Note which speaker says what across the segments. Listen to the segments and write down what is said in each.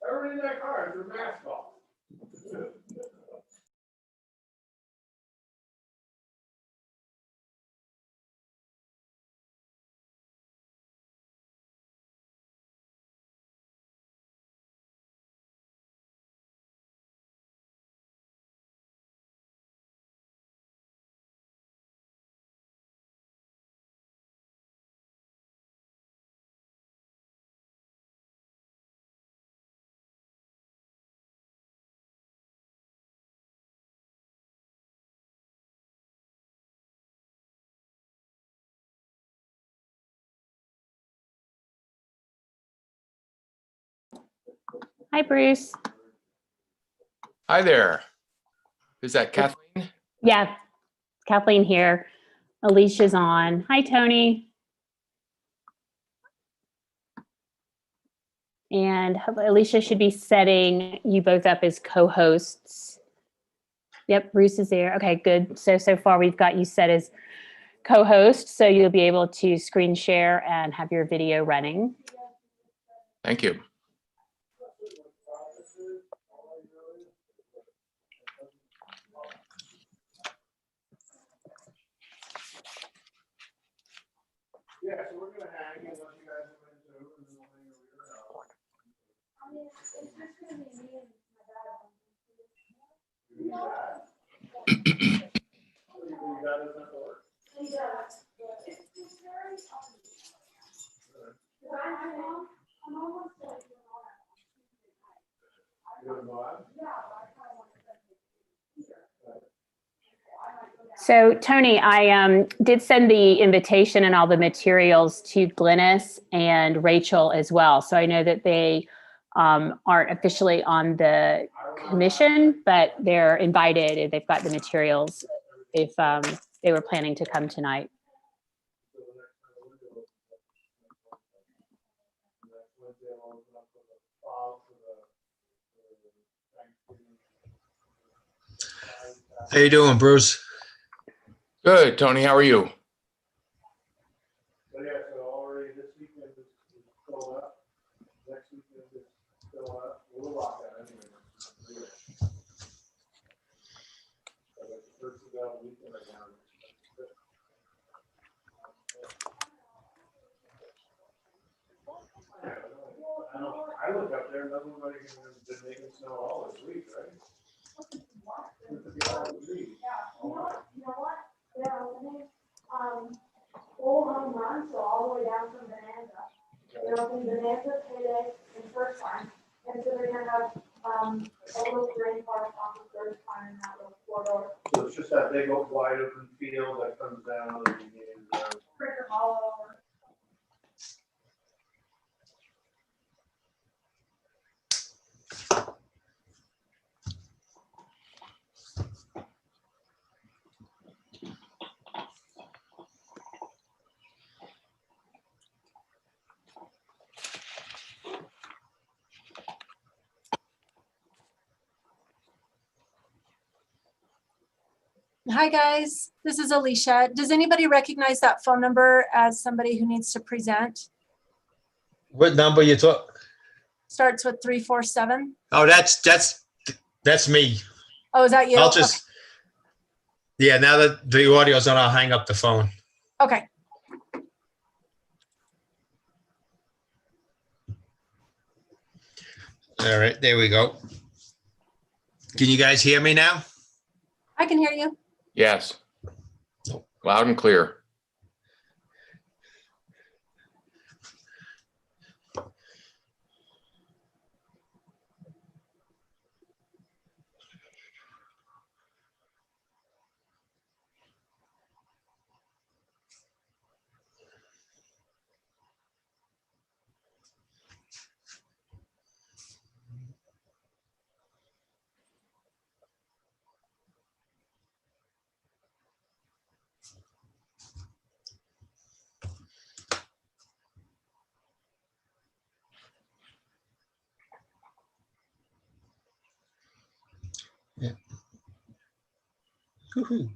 Speaker 1: Everybody in that car has their mask off.
Speaker 2: Hi, Bruce.
Speaker 3: Hi there. Is that Kathleen?
Speaker 2: Yeah, Kathleen here. Alicia's on. Hi, Tony. And Alicia should be setting you both up as co-hosts. Yep, Bruce is there. Okay, good. So far we've got you set as co-host, so you'll be able to screen share and have your video running.
Speaker 3: Thank you.
Speaker 1: Yeah, so we're gonna hang and let you guys go into and then we'll hang over here. You got it at work?
Speaker 2: So Tony, I did send the invitation and all the materials to Glynis and Rachel as well. So I know that they aren't officially on the commission, but they're invited and they've got the materials if they were planning to come tonight.
Speaker 4: How you doing, Bruce?
Speaker 3: Good, Tony. How are you?
Speaker 1: So yeah, so already this weekend is filled up. Next weekend is filled up. We'll lock that anyway. So that's the first of the weekend right now. I look up there and nobody has been making snow all this week, right?
Speaker 5: Yeah, you know what? They're opening, Old Home Run, so all the way down from Bonanza. They're opening Bonanza, Payday, and First Time. And so they're gonna have, a little drain park off of First Time in that little corridor.
Speaker 1: So it's just that big old wide open field that comes down and
Speaker 5: Cricket Hollow.
Speaker 6: Hi, guys. This is Alicia. Does anybody recognize that phone number as somebody who needs to present?
Speaker 4: What number you talk?
Speaker 6: Starts with 347.
Speaker 4: Oh, that's me.
Speaker 6: Oh, is that you?
Speaker 4: I'll just, yeah, now that the audio's on, I'll hang up the phone.
Speaker 6: Okay.
Speaker 4: All right, there we go. Can you guys hear me now?
Speaker 6: I can hear you.
Speaker 3: Yes. Loud and clear.
Speaker 4: Yeah. Woohoo.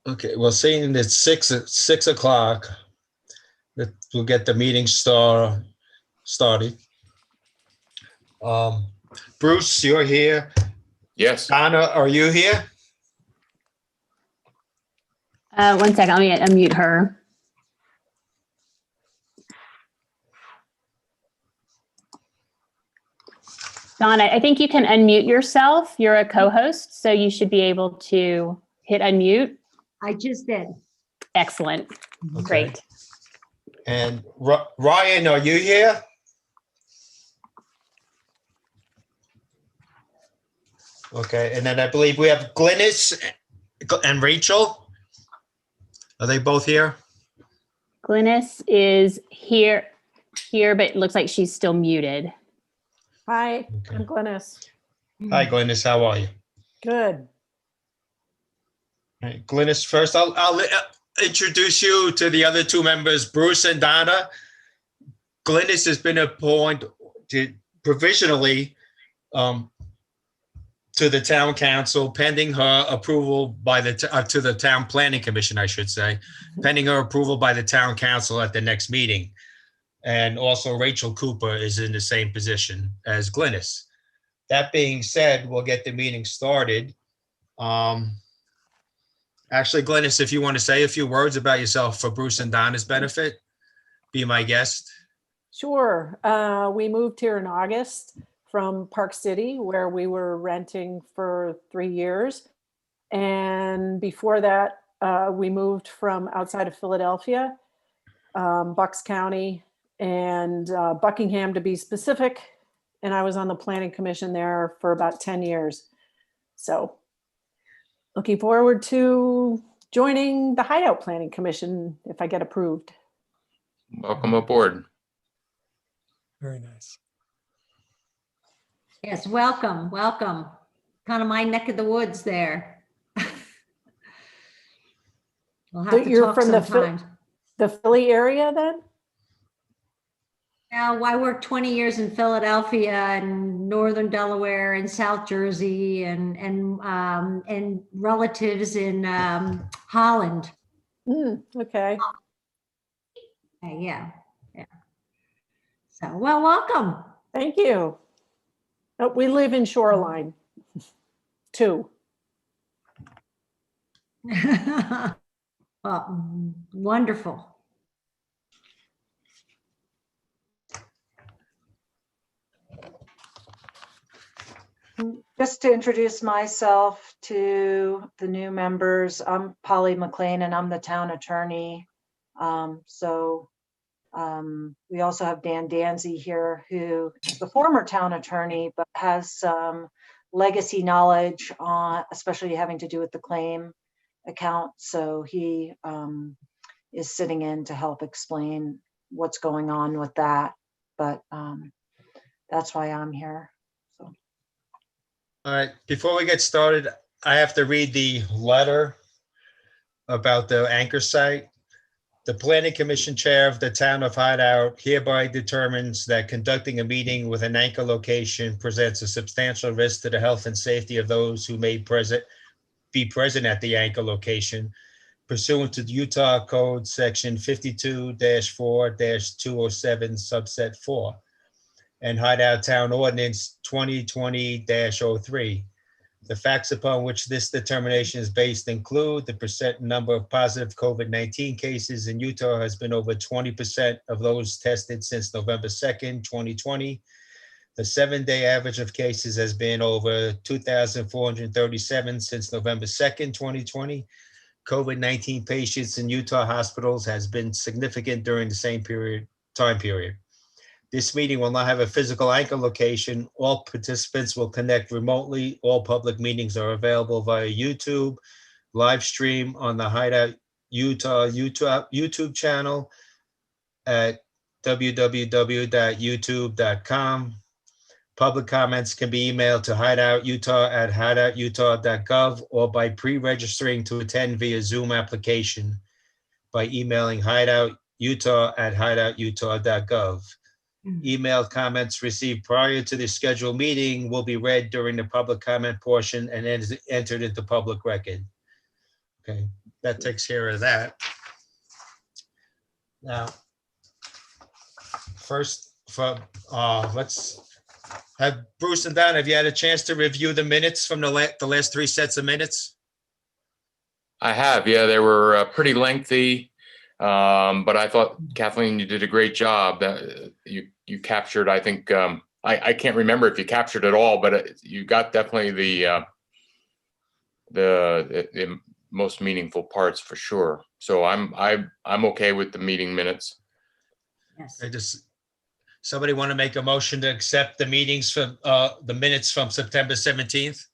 Speaker 4: Okay, well, seeing it's 6 o'clock, we'll get the meeting started. Bruce, you're here.
Speaker 3: Yes.
Speaker 4: Donna, are you here?
Speaker 2: One second, let me unmute her. Donna, I think you can unmute yourself. You're a co-host, so you should be able to hit unmute.
Speaker 7: I just did.
Speaker 2: Excellent.
Speaker 4: Okay.
Speaker 2: Great.
Speaker 4: And Ryan, are you here? Okay, and then I believe we have Glynis and Rachel. Are they both here?
Speaker 2: Glynis is here, but it looks like she's still muted.
Speaker 8: Hi,
Speaker 4: Okay.
Speaker 8: I'm Glynis.
Speaker 4: Hi, Glynis, how are you?
Speaker 8: Good.
Speaker 4: All right, Glynis, first I'll introduce you to the other two members, Bruce and Donna. Glynis has been appointed provisionally to the town council pending her approval by to the town planning commission, I should say, pending her approval by the town council at the next meeting. And also Rachel Cooper is in the same position as Glynis. That being said, we'll get the meeting started. Actually, Glynis, if you want to say a few words about yourself for Bruce and Donna's benefit, be my guest.
Speaker 8: Sure. We moved here in August from Park City, where we were renting for 3 years. And before that, we moved from outside of Philadelphia, Bucks County, and Buckingham to be specific. And I was on the planning commission there for about 10 years. So looking forward to joining the Hideout Planning Commission if I get approved.
Speaker 3: Welcome aboard.
Speaker 9: Very nice.
Speaker 7: Yes, welcome, welcome. Kind of my neck of the woods there. We'll have to
Speaker 8: You're
Speaker 7: talk
Speaker 8: from
Speaker 7: sometime.
Speaker 8: the Philly area then?
Speaker 7: Now, I worked 20 years in Philadelphia and northern Delaware and South Jersey and relatives in Holland.
Speaker 8: Okay.
Speaker 7: Yeah. So, well, welcome.
Speaker 8: Thank you. Oh, we live in Shoreline, too.
Speaker 7: Well, wonderful.
Speaker 10: Just to introduce myself to the new members, I'm Polly McLean and I'm the town attorney. We also have Dan Danzy here, who is the former town attorney, but has some legacy knowledge on, especially having to do with the claim account. So he is sitting in to help explain what's going on with that. But that's why I'm here. So.
Speaker 4: All right, before we get started, I have to read the letter about the anchor site. The Planning Commission Chair of the Town of Hideout hereby determines that conducting a meeting with an anchor location presents a substantial risk to the health and safety of those who may be present at the anchor location pursuant to the Utah Code Section 52-4-207 subset 4 and Hideout Town Ordinance 2020-03. The facts upon which this determination is based include the percent number of positive COVID-19 cases in Utah has been over 20% of those tested since November 2nd, 2020. The 7-day average of cases has been over 2,437 since November 2nd, 2020. COVID-19 patients in Utah hospitals has been significant during the same time period. This meeting will not have a physical anchor location. All participants will connect remotely. All public meetings are available via YouTube, live stream on the Hideout Utah YouTube channel at www.youtube.com. Public comments can be emailed to hideoututah@hideoututah.gov or by pre-registering to attend via Zoom application by emailing hideoututah@hideoututah.gov. Emailed comments received prior to the scheduled meeting will be read during the public comment portion and entered into public record. Okay, that takes care of that. Now, first, let's have Bruce and Don, have you had a chance to review the minutes from the last 3 sets of minutes?
Speaker 3: I have, yeah, they were pretty lengthy, but I thought, Kathleen, you did a great job. That you captured, I think, I can't remember if you captured it all, but you got definitely the most meaningful parts for sure. So I'm okay with the meeting minutes.
Speaker 7: Yes.
Speaker 4: Somebody want to make a motion to accept the meetings from the minutes from September 17th?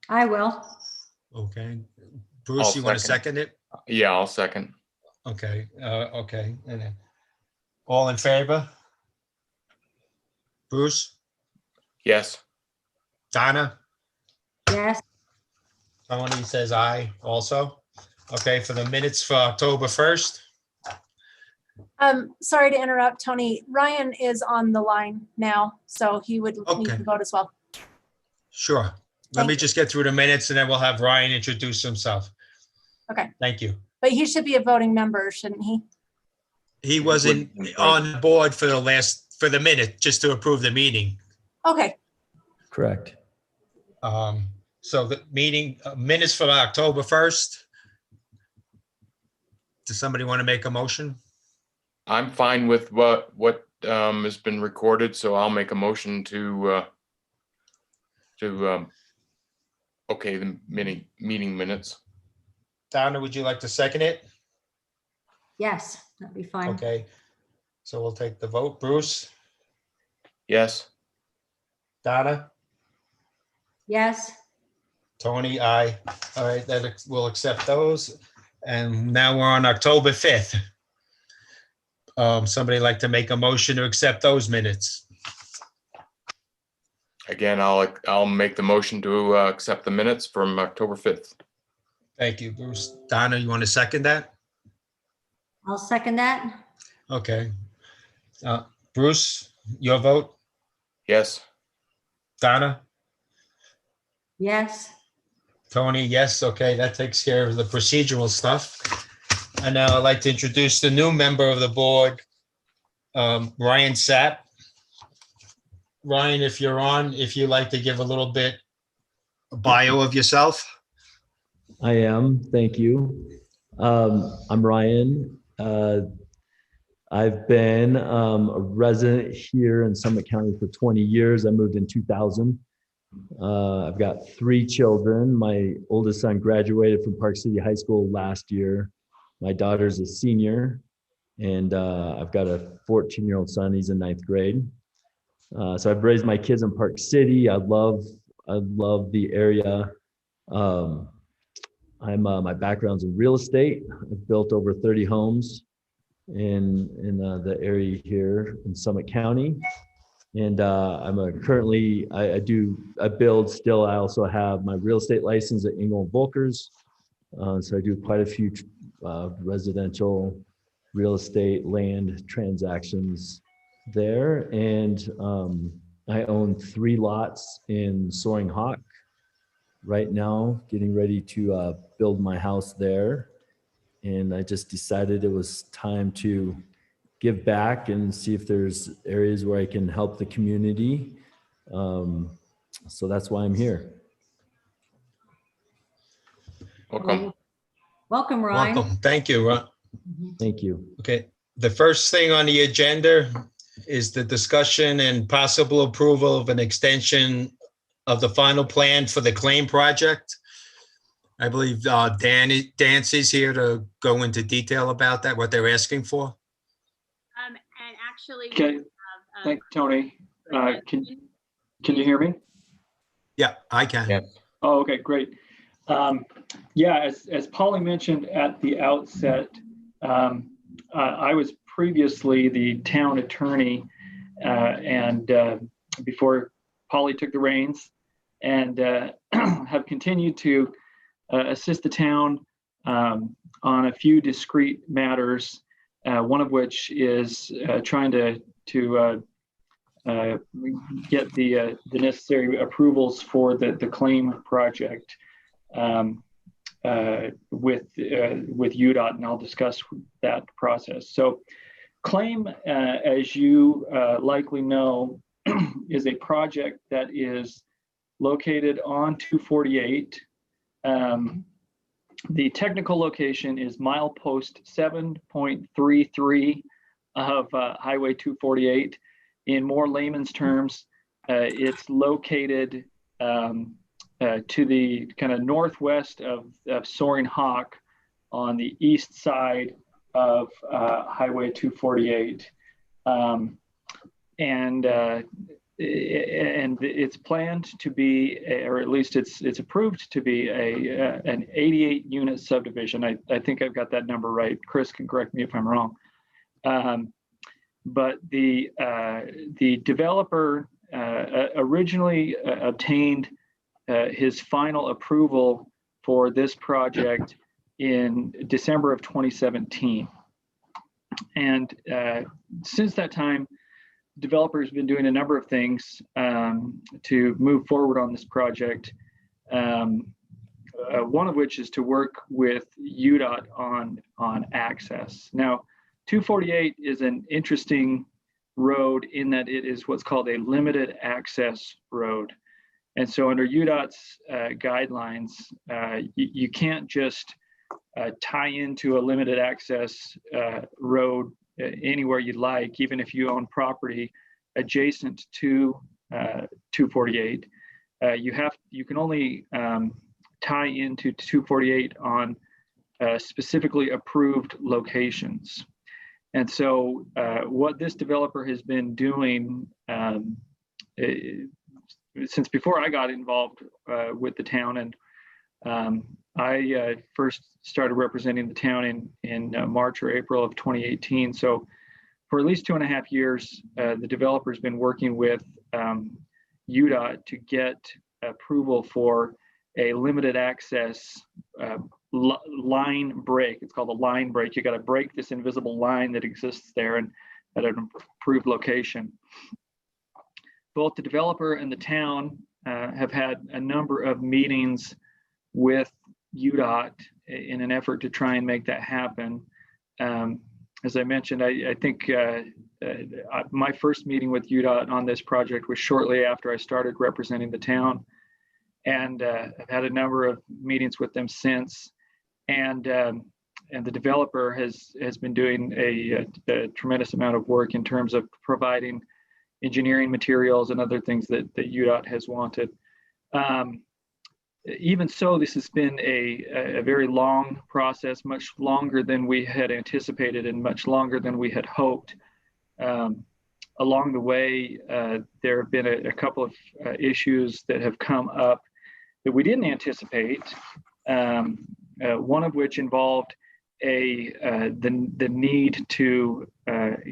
Speaker 7: I will.
Speaker 4: Okay. Bruce, you want to second it?
Speaker 3: Yeah, I'll second.
Speaker 4: Okay, okay. And then, all in favor? Bruce,
Speaker 3: Yes.
Speaker 4: Donna,
Speaker 7: Yes.
Speaker 4: Tony says aye also. Okay, for the minutes for October 1st.
Speaker 6: Sorry to interrupt, Tony. Ryan is on the line now, so he would need
Speaker 4: Okay.
Speaker 6: to vote as well.
Speaker 4: Sure. Let me just get through the minutes and then we'll have Ryan introduce himself.
Speaker 6: Okay.
Speaker 4: Thank you.
Speaker 6: But he should be a voting member, shouldn't he?
Speaker 4: He wasn't on board for the minute, just to approve the meeting.
Speaker 6: Okay.
Speaker 11: Correct.
Speaker 4: So the meeting minutes from October 1st. Does somebody want to make a motion?
Speaker 3: I'm fine with what has been recorded, so I'll make a motion to okay the meeting minutes.
Speaker 4: Donna, would you like to second it?
Speaker 7: Yes, that'd be fine.
Speaker 4: Okay, so we'll take the vote. Bruce,
Speaker 3: Yes.
Speaker 4: Donna,
Speaker 7: Yes.
Speaker 4: Tony, aye. All right, we'll accept those. And now we're on October 5th. Somebody like to make a motion to accept those minutes?
Speaker 3: Again, I'll make the motion to accept the minutes from October 5th.
Speaker 4: Thank you, Bruce. Donna, you want to second that?
Speaker 7: I'll second that.
Speaker 4: Okay. Bruce, your vote?
Speaker 3: Yes.
Speaker 4: Donna?
Speaker 7: Yes.
Speaker 4: Tony, yes. Okay, that takes care of the procedural stuff. And now I'd like to introduce the new member of the board, Ryan Sapp. Ryan, if you're on, if you'd like to give a little bit bio of yourself.
Speaker 11: I am. Thank you. I'm Ryan. I've been a resident here in Summit County for 20 years. I moved in 2000. I've got 3 children. My oldest son graduated from Park City High School last year. My daughter's a senior, and I've got a 14-year-old son. He's in 9th grade. So I've raised my kids in Park City. I love the area. My background's in real estate. I've built over 30 homes in the area here in Summit County. And I build still. I also have my real estate license at Engel and Volkers. So I do quite a few residential real estate land transactions there. And I own 3 lots in Soaring Hawk right now, getting ready to build my house there. And I just decided it was time to give back and see if there's areas where I can help the community. So that's why I'm here.
Speaker 3: Welcome.
Speaker 7: Welcome, Ryan.
Speaker 4: Welcome. Thank you, Ron.
Speaker 11: Thank you.
Speaker 4: Okay, the first thing on the agenda is the discussion and possible approval of an extension of the final plan for the claim project. I believe Dancy's here to go into detail about that, what they're asking for.
Speaker 2: And actually,
Speaker 12: Okay, thanks, Tony. Can you hear me?
Speaker 4: Yeah, I can.
Speaker 3: Yeah.
Speaker 12: Oh, okay, great. Yeah, as Polly mentioned at the outset, I was previously the town attorney and before Polly took the reins, and have continued to assist the town on a few discrete matters, one of which is trying to get the necessary approvals for the claim project. with UDOT, and I'll discuss that process. So CLAIM, as you likely know, is a project that is located on 248. The technical location is milepost 7.33 of Highway 248. In more layman's terms, it's located to the kind of northwest of Soaring Hawk on the east side of Highway 248. And it's planned to be, or at least it's approved to be an 88 unit subdivision. I think I've got that number right. Chris can correct me if I'm wrong. But the developer originally obtained his final approval for this project in December of 2017. And since that time, developer has been doing a number of things to move forward on this project. One of which is to work with UDOT on access. Now, 248 is an interesting road in that it is what's called a limited access road. And so under UDOT's guidelines, you can't just tie into a limited access road anywhere you'd like, even if you own property adjacent to 248. You can only tie into 248 on specifically approved locations. And so what this developer has been doing since before I got involved with the town, and I first started representing the town in March or April of 2018. So for at least 2.5 years, the developer's been working with UDOT to get approval for a limited access line break. It's called a line break. You got to break this invisible line that exists there and at an approved location. Both the developer and the town have had a number of meetings with UDOT in an effort to try and make that happen. As I mentioned, I think my first meeting with UDOT on this project was shortly after I started representing the town, and I've had a number of meetings with them since. And the developer has been doing a tremendous amount of work in terms of providing engineering materials and other things that UDOT has wanted. Even so, this has been a very long process, much longer than we had anticipated and much longer than we had hoped. Along the way, there have been a couple of issues that have come up that we didn't anticipate. One of which involved the need to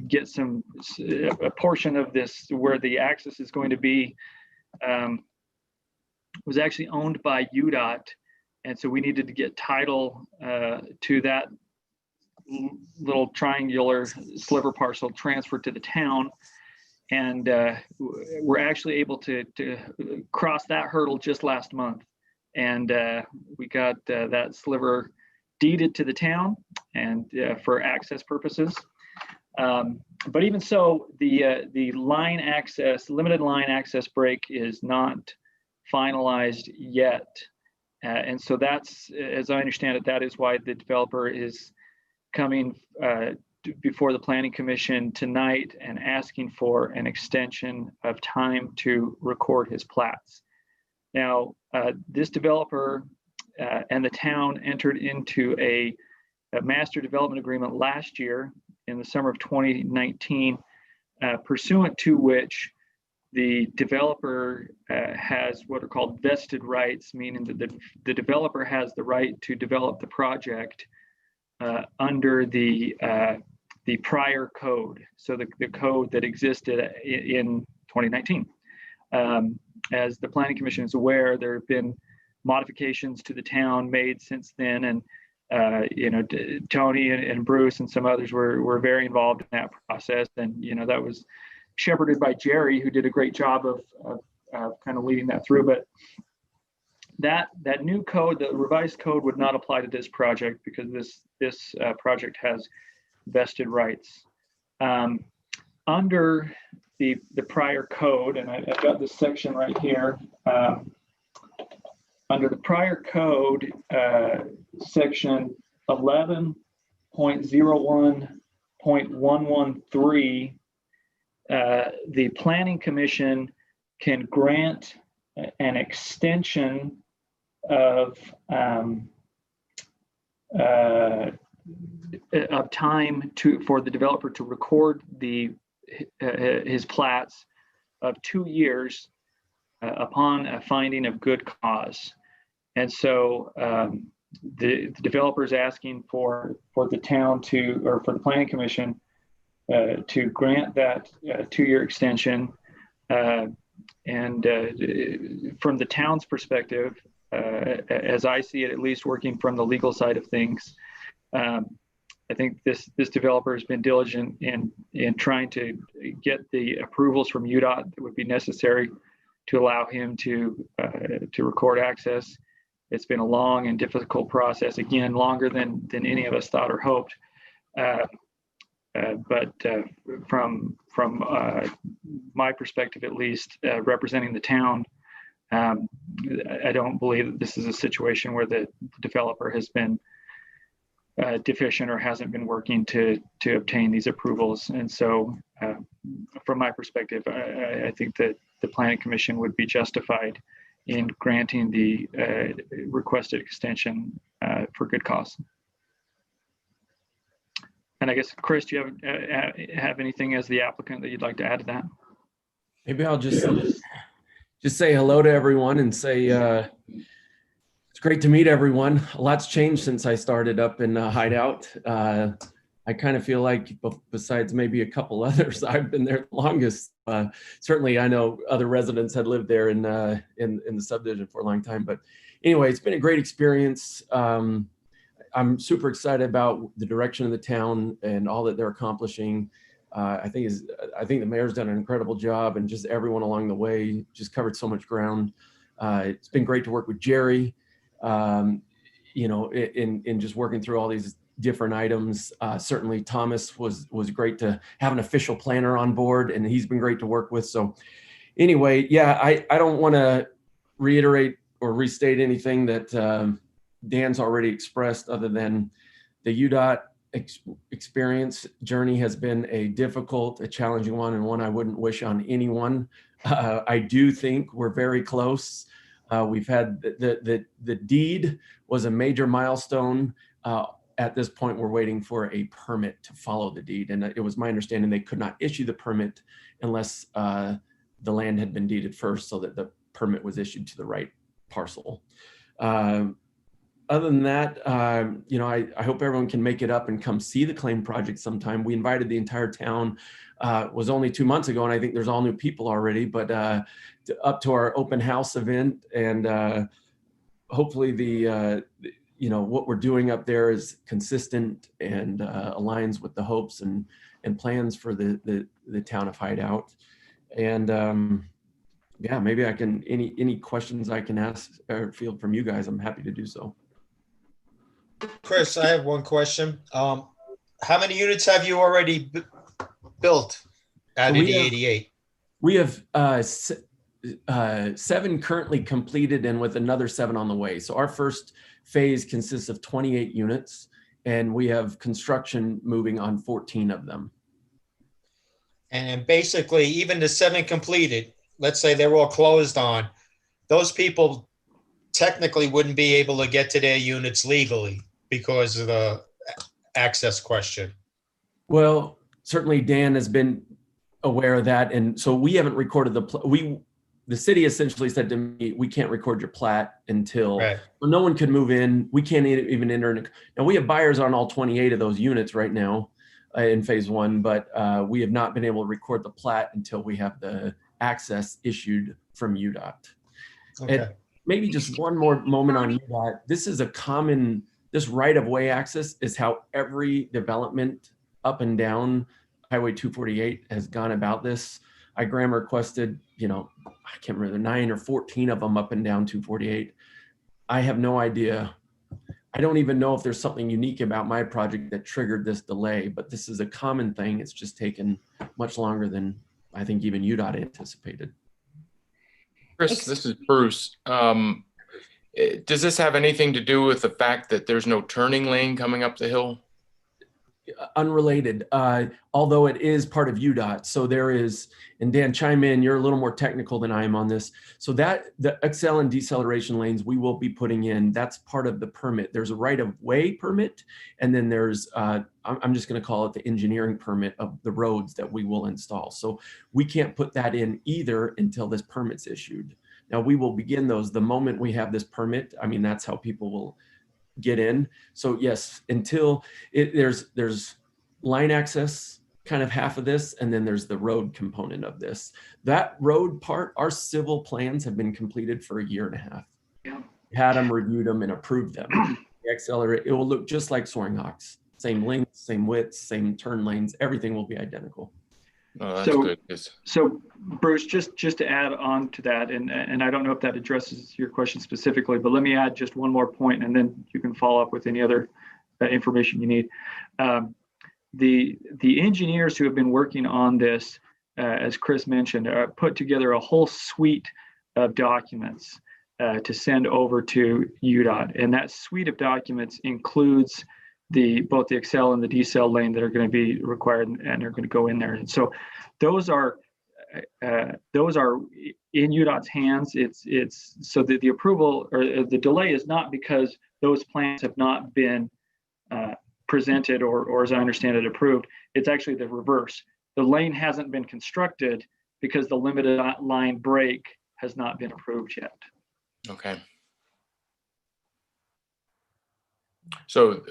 Speaker 12: get a portion of this where the access is going to be was actually owned by UDOT, and so we needed to get title to that little triangular sliver parcel transferred to the town, and we're actually able to cross that hurdle just last month, and we got that sliver deeded to the town and for access purposes. But even so, the line access, limited line access break is not finalized yet. And so that's, as I understand it, that is why the developer is coming before the Planning Commission tonight and asking for an extension of time to record his plats. Now, this developer and the town entered into a master development agreement last year in the summer of 2019, pursuant to which the developer has what are called vested rights, meaning that the developer has the right to develop the project under the prior code, so the code that existed in 2019. As the Planning Commission is aware, there have been modifications to the town made since then, and Tony and Bruce and some others were very involved in that process, and that was shepherded by Jerry, who did a great job of kind of leading that through. But that new code, the revised code, would not apply to this project because this project has vested rights. Under the prior code, and I've got this section right here. Under the prior code, section 11.01.113, the Planning Commission can grant an extension of time for the developer to record his plats of 2 years upon a finding of good cause. And so the developer is asking for the town to, or for the Planning Commission to grant that 2-year extension. And from the town's perspective, as I see it, at least working from the legal side of things, I think this developer has been diligent in trying to get the approvals from UDOT that would be necessary to allow him to record access. It's been a long and difficult process, again, longer than any of us thought or hoped. But from my perspective, at least, representing the town, I don't believe that this is a situation where the developer has been deficient or hasn't been working to obtain these approvals. And so from my perspective, I think that the Planning Commission would be justified in granting the requested extension for good cause. And I guess, Chris, do you have anything as the applicant that you'd like to add to that?
Speaker 13: Maybe I'll just say hello to everyone and say it's great to meet everyone. A lot's changed since I started up in Hideout. I kind of feel like, besides maybe a couple others, I've been there the longest. Certainly, I know other residents had lived there in the subdivision for a long time. But anyway, it's been a great experience. I'm super excited about the direction of the town and all that they're accomplishing. I think the mayor's done an incredible job, and just everyone along the way just covered so much ground. It's been great to work with Jerry, in just working through all these different items. Certainly Thomas was great to have an official planner on board, and he's been great to work with. So anyway, yeah, I don't want to reiterate or restate anything that Dan's already expressed, other than the UDOT experience journey has been a challenging one, and one I wouldn't wish on anyone. I do think we're very close. We've had the deed was a major milestone. At this point, we're waiting for a permit to follow the deed. And it was my understanding they could not issue the permit unless the land had been deeded first, so that the permit was issued to the right parcel. Other than that, I hope everyone can make it up and come see the claim project sometime. We invited the entire town. It was only 2 months ago, and I think there's all new people already, but up to our open house event. And hopefully what we're doing up there is consistent and aligns with the hopes and plans for the town of Hideout. And yeah, maybe I can, any questions I can ask or field from you guys, I'm happy to do so.
Speaker 4: Chris, I have one question. How many units have you already built out of the 88?
Speaker 13: We have 7 currently completed, and with another 7 on the way. So our first phase consists of 28 units, and we have construction moving on 14 of them.
Speaker 4: And basically, even the 7 completed, let's say they're all closed on, those people technically wouldn't be able to get to their units legally because of the access question.
Speaker 13: Well, certainly Dan has been aware of that. And so we haven't recorded the city essentially said to me, we can't record your plat until no one could move in. We can't even enter. Now we have buyers on all 28 of those units right now in phase 1, but we have not been able to record the plat until we have the access issued from UDOT.
Speaker 4: Okay.
Speaker 13: And maybe just one more moment on UDOT. This is this right of way access is how every development up and down Highway 248 has gone about this. I requested, I can't remember, 9 or 14 of them up and down 248. I have no idea. I don't even know if there's something unique about my project that triggered this delay, but this is a common thing. It's just taken much longer than I think even UDOT anticipated.
Speaker 3: Chris, this is Bruce. Does this have anything to do with the fact that there's no turning lane coming up the hill?
Speaker 13: Unrelated, although it is part of UDOT. So there is, and Dan, chime in, you're a little more technical than I am on this. So that the accel and deceleration lanes we will be putting in, that's part of the permit. There's a right of way permit, and then there's, I'm just gonna call it the engineering permit of the roads that we will install. So we can't put that in either until this permit's issued. Now we will begin those the moment we have this permit. I mean, that's how people will get in. So yes, until there's line access, kind of half of this, and then there's the road component of this. That road part, our civil plans have been completed for 1.5 years.
Speaker 12: Yeah.
Speaker 13: Had them, reviewed them, and approved them. The accelerate, it will look just like Soaring Hawks. Same length, same width, same turn lanes, everything will be identical.
Speaker 3: Oh, that's good.
Speaker 12: So Bruce, just to add on to that, and I don't know if that addresses your question specifically, but let me add just one more point, and then you can follow up with any other information you need. The engineers who have been working on this, as Chris mentioned, put together a whole suite of documents to send over to UDOT, and that suite of documents includes both the accel and the decel lane that are going to be required and are going to go in there. And so those are in UDOT's hands. It's so that the approval or the delay is not because those plans have not been presented or as I understand it, approved. It's actually the reverse. The lane hasn't been constructed because the limited line break has not been approved yet.
Speaker 3: Okay. So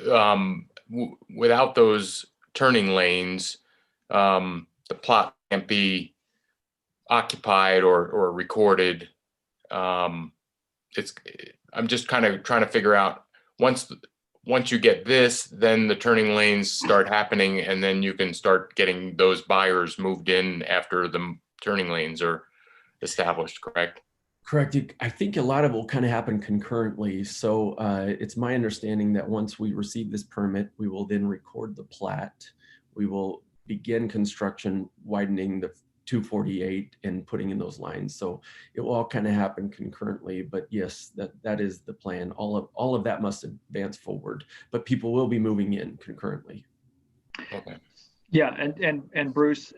Speaker 3: without those turning lanes, the plot can't be occupied or recorded. I'm just kind of trying to figure out once you get this, then the turning lanes start happening, and then you can start getting those buyers moved in after the turning lanes are established, correct?
Speaker 13: Correct. I think a lot of it will kind of happen concurrently. So it's my understanding that once we receive this permit, we will then record the plat. We will begin construction, widening the 248 and putting in those lines. So it will all kind of happen concurrently. But yes, that is the plan. All of that must advance forward, but people will be moving in concurrently.
Speaker 3: Okay.
Speaker 12: Yeah, and Bruce,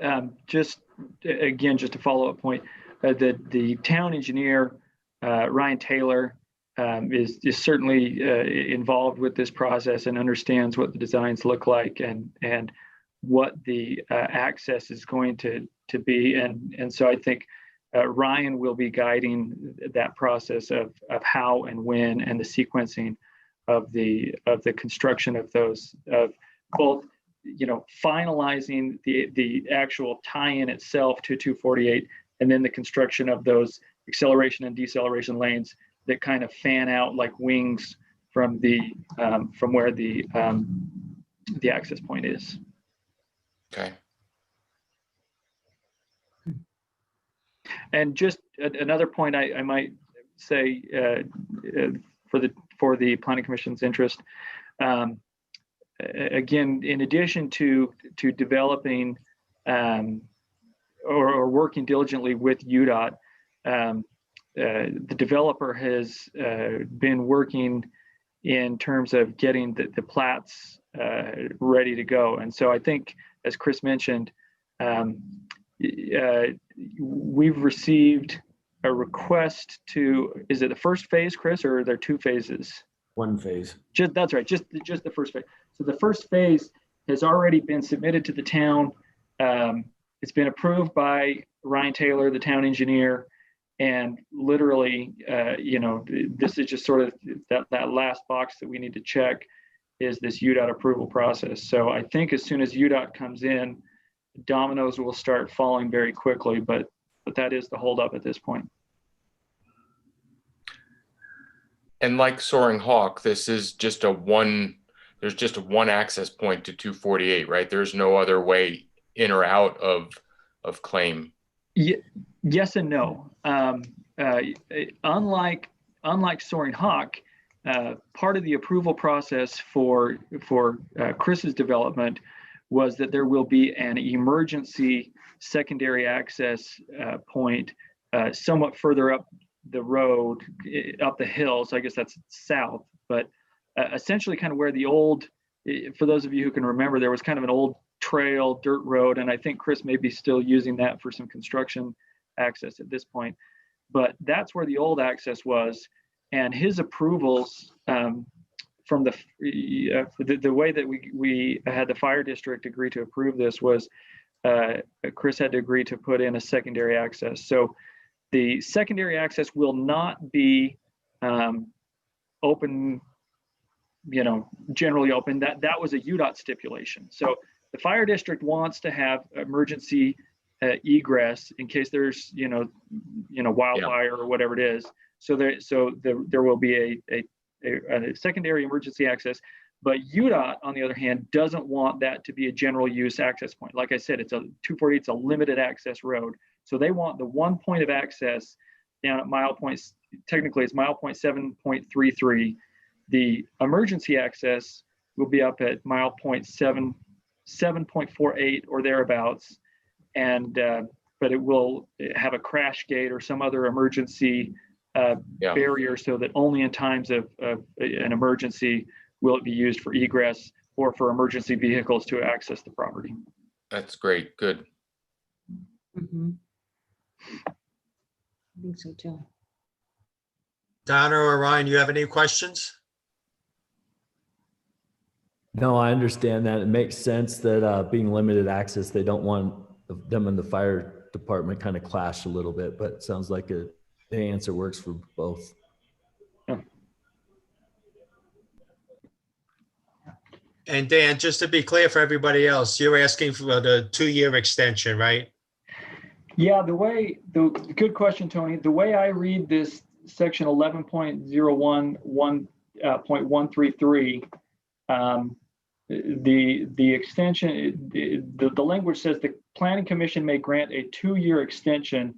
Speaker 12: just a follow-up point. The town engineer, Ryan Taylor, is certainly involved with this process and understands what the designs look like and what the access is going to be. And so I think Ryan will be guiding that process of how and when and the sequencing of the construction of those, of both, finalizing the actual tie-in itself to 248, and then the construction of those acceleration and deceleration lanes that kind of fan out like wings from where the access point is.
Speaker 3: Okay.
Speaker 12: And just another point I might say for the Planning Commission's interest, again, in addition to developing or working diligently with UDOT, the developer has been working in terms of getting the plats ready to go. And so I think, as Chris mentioned, we've received a request is it the first phase, Chris, or are there 2 phases?
Speaker 13: 1 phase.
Speaker 12: That's right, just the first phase. So the first phase has already been submitted to the town. It's been approved by Ryan Taylor, the town engineer, and literally, this is just sort of that last box that we need to check is this UDOT approval process. So I think as soon as UDOT comes in, dominoes will start falling very quickly, but that is the holdup at this point.
Speaker 3: And like Soaring Hawk, this is just there's just a one access point to 248, right? There's no other way in or out of claim.
Speaker 12: Yes and no. Unlike Soaring Hawk, part of the approval process for Chris's development was that there will be an emergency secondary access point somewhat further up the road, up the hill. So I guess that's south, but essentially kind of where the old, for those of you who can remember, there was kind of an old trail, dirt road, and I think Chris may be still using that for some construction access at this point. But that's where the old access was, and his approvals from the way that we had the fire district agree to approve this was Chris had to agree to put in a secondary access. So the secondary access will not be open, generally open. That was a UDOT stipulation. So the fire district wants to have emergency egress in case there's wildfire or whatever it is. So there will be a secondary emergency access. But UDOT, on the other hand, doesn't want that to be a general use access point. Like I said, it's a 240, it's a limited access road. So they want the one point of access down at mile point, technically it's mile point 7.33. The emergency access will be up at mile point 7.48 or thereabouts. And, but it will have a crash gate or some other emergency barrier so that only in times of an emergency will it be used for egress or for emergency vehicles to access the property.
Speaker 3: That's great. Good.
Speaker 7: Mhm. I think so too.
Speaker 4: Donna or Ryan, you have any questions?
Speaker 11: No, I understand that. It makes sense that being limited access, they don't want them and the fire department kind of clash a little bit, but it sounds like the answer works for both.
Speaker 4: And Dan, just to be clear for everybody else, you're asking for the 2-year extension, right?
Speaker 12: Yeah, good question, Tony. The way I read this section 11.011.133, the extension, the language says the Planning Commission may grant a 2-year extension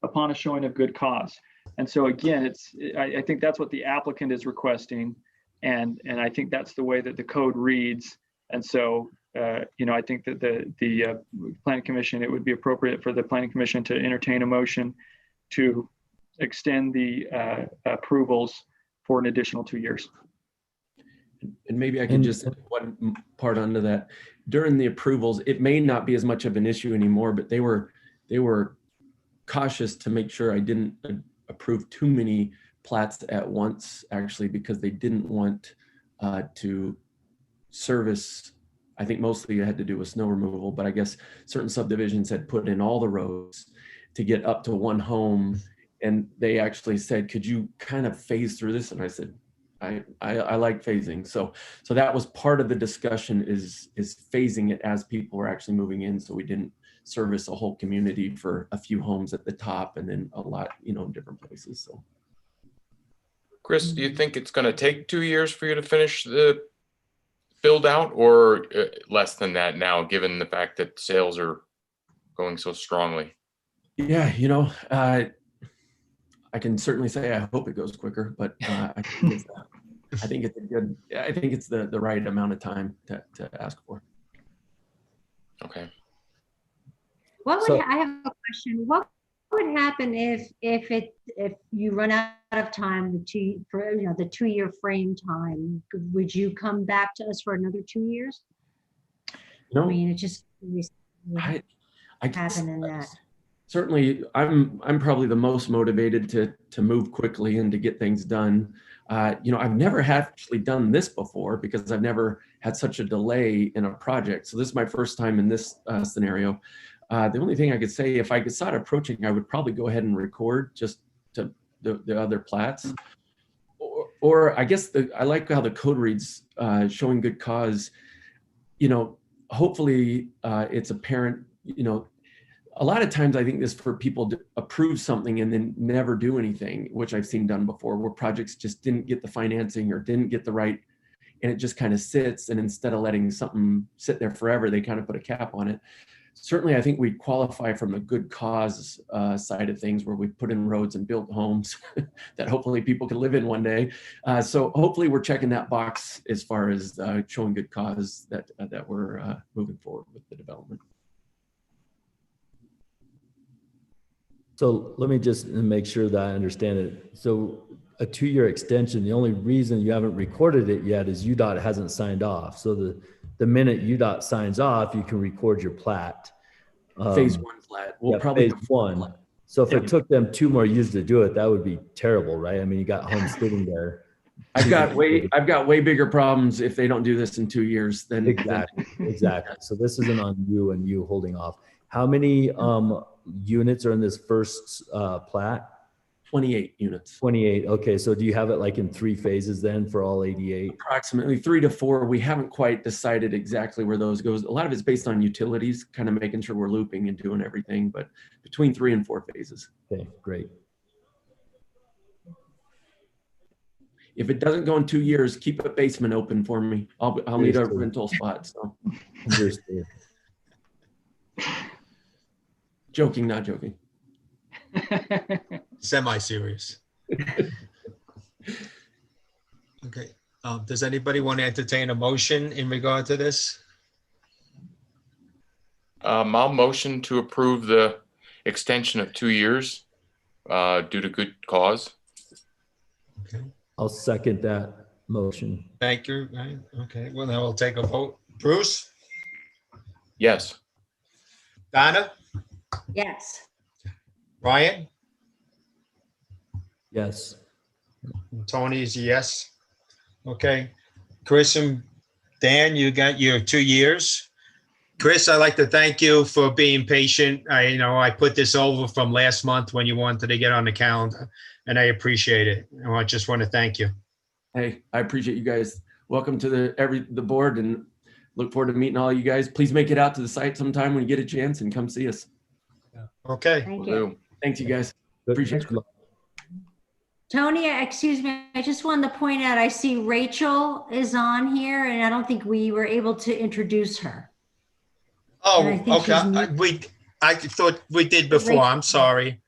Speaker 12: upon a showing of good cause. And so again, I think that's what the applicant is requesting. And I think that's the way that the code reads. And so, I think that the Planning Commission, it would be appropriate for the Planning Commission to entertain a motion to extend the approvals for an additional 2 years.
Speaker 13: And maybe I can just add one part onto that. During the approvals, it may not be as much of an issue anymore, but they were cautious to make sure I didn't approve too many plats at once, actually, because they didn't want to service. I think mostly it had to do with snow removal, but I guess certain subdivisions had put in all the roads to get up to one home. And they actually said, could you kind of phase through this? And I said, I like phasing. So that was part of the discussion is phasing it as people were actually moving in. So we didn't service a whole community for a few homes at the top and then a lot, in different places. So.
Speaker 3: Chris, do you think it's going to take 2 years for you to finish the build out, or less than that now, given the fact that sales are going so strongly?
Speaker 13: Yeah, I can certainly say I hope it goes quicker, but I think it's the right amount of time to ask for.
Speaker 3: Okay.
Speaker 7: I have a question. What would happen if you run out of time, the 2-year frame time? Would you come back to us for another 2 years?
Speaker 13: No,
Speaker 7: I mean, it just
Speaker 13: I
Speaker 7: happen in that.
Speaker 13: Certainly, I'm probably the most motivated to move quickly and to get things done. I've never actually done this before because I've never had such a delay in a project. So this is my first time in this scenario. The only thing I could say, if I could start approaching, I would probably go ahead and record just to the other plats. Or I guess I like how the code reads, showing good cause. Hopefully it's apparent, a lot of times I think this for people to approve something and then never do anything, which I've seen done before, where projects just didn't get the financing or didn't get the right, and it just kind of sits. And instead of letting something sit there forever, they kind of put a cap on it. certainly I think we qualify from the good cause side of things, where we put in roads and built homes that hopefully people can live in one day. So hopefully we're checking that box as far as showing good cause that we're moving forward with the development.
Speaker 11: So let me just make sure that I understand it. So a 2-year extension, the only reason you haven't recorded it yet is UDOT hasn't signed off. So the minute UDOT signs off, you can record your plat.
Speaker 13: Phase 1 plat. We'll probably
Speaker 11: phase 1. So if it took them 2 more years to do it, that would be terrible, right? I mean, you got homes sitting there.
Speaker 13: I've got way bigger problems if they don't do this in 2 years than
Speaker 11: exactly. So this isn't on you and you holding off. How many units are in this first plat?
Speaker 13: 28 units.
Speaker 11: 28. Okay. So do you have it like in 3 phases then for all 88?
Speaker 13: Approximately 3 to 4. We haven't quite decided exactly where those goes. A lot of it's based on utilities, kind of making sure we're looping and doing everything, but between 3 and 4 phases.
Speaker 11: Okay, great.
Speaker 13: If it doesn't go in 2 years, keep a basement open for me. I'll need a rental spot. So.
Speaker 11: Understood.
Speaker 13: Joking, not joking.
Speaker 4: Semi-serious. Okay. Does anybody want to entertain a motion in regard to this?
Speaker 3: I'll motion to approve the extension of 2 years due to good cause.
Speaker 4: Okay.
Speaker 11: I'll second that motion.
Speaker 4: Thank you. Right. Okay. Well, then we'll take a vote. Bruce?
Speaker 3: Yes.
Speaker 4: Donna?
Speaker 7: Yes.
Speaker 4: Ryan?
Speaker 11: Yes.
Speaker 4: Tony's yes. Okay. Chris and Dan, you got your 2 years. Chris, I'd like to thank you for being patient. I put this over from last month when you wanted to get on the calendar, and I appreciate it. I just want to thank you.
Speaker 13: Hey, I appreciate you guys. Welcome to the board, and look forward to meeting all you guys. Please make it out to the site sometime when you get a chance and come see us.
Speaker 4: Okay.
Speaker 7: Thank you.
Speaker 13: Thanks, you guys. Appreciate it.
Speaker 7: Tony, excuse me, I just wanted to point out, I see Rachel is on here, and I don't think we were able to introduce her.
Speaker 4: Oh,
Speaker 7: And I think she's
Speaker 4: okay. I thought we did before. I'm sorry.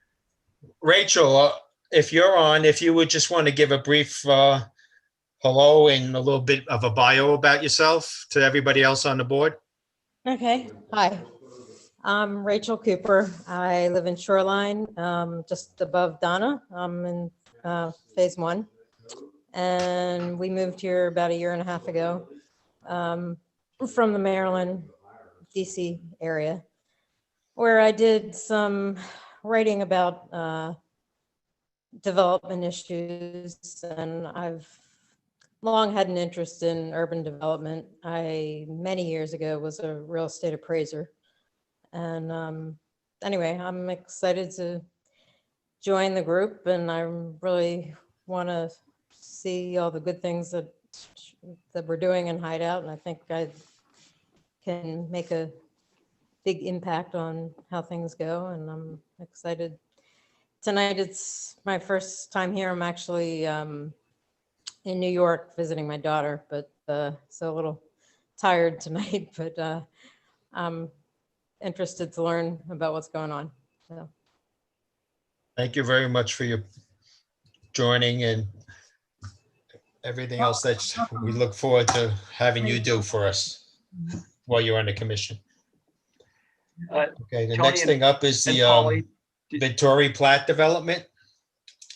Speaker 4: Rachel, if you're on, if you would just want to give a brief hello and a little bit of a bio about yourself to everybody else on the board.
Speaker 14: Okay. Hi. I'm Rachel Cooper. I live in Shoreline, just above Donna. I'm in phase 1. And we moved here about 1.5 years ago from the Maryland, DC area, where I did some writing about development issues, and I've long had an interest in urban development. I, many years ago, was a real estate appraiser. And anyway, I'm excited to join the group, and I really want to see all the good things that we're doing in Hideout, and I think I can make a big impact on how things go, and I'm excited. Tonight, it's my first time here. I'm actually in New York visiting my daughter, but so a little tired tonight, but I'm interested to learn about what's going on. So.
Speaker 4: Thank you very much for your joining and everything else that we look forward to having you do for us while you're on the commission. Okay, the
Speaker 12: Tony
Speaker 4: next thing up is the
Speaker 12: Polly,
Speaker 4: Venturi plat development.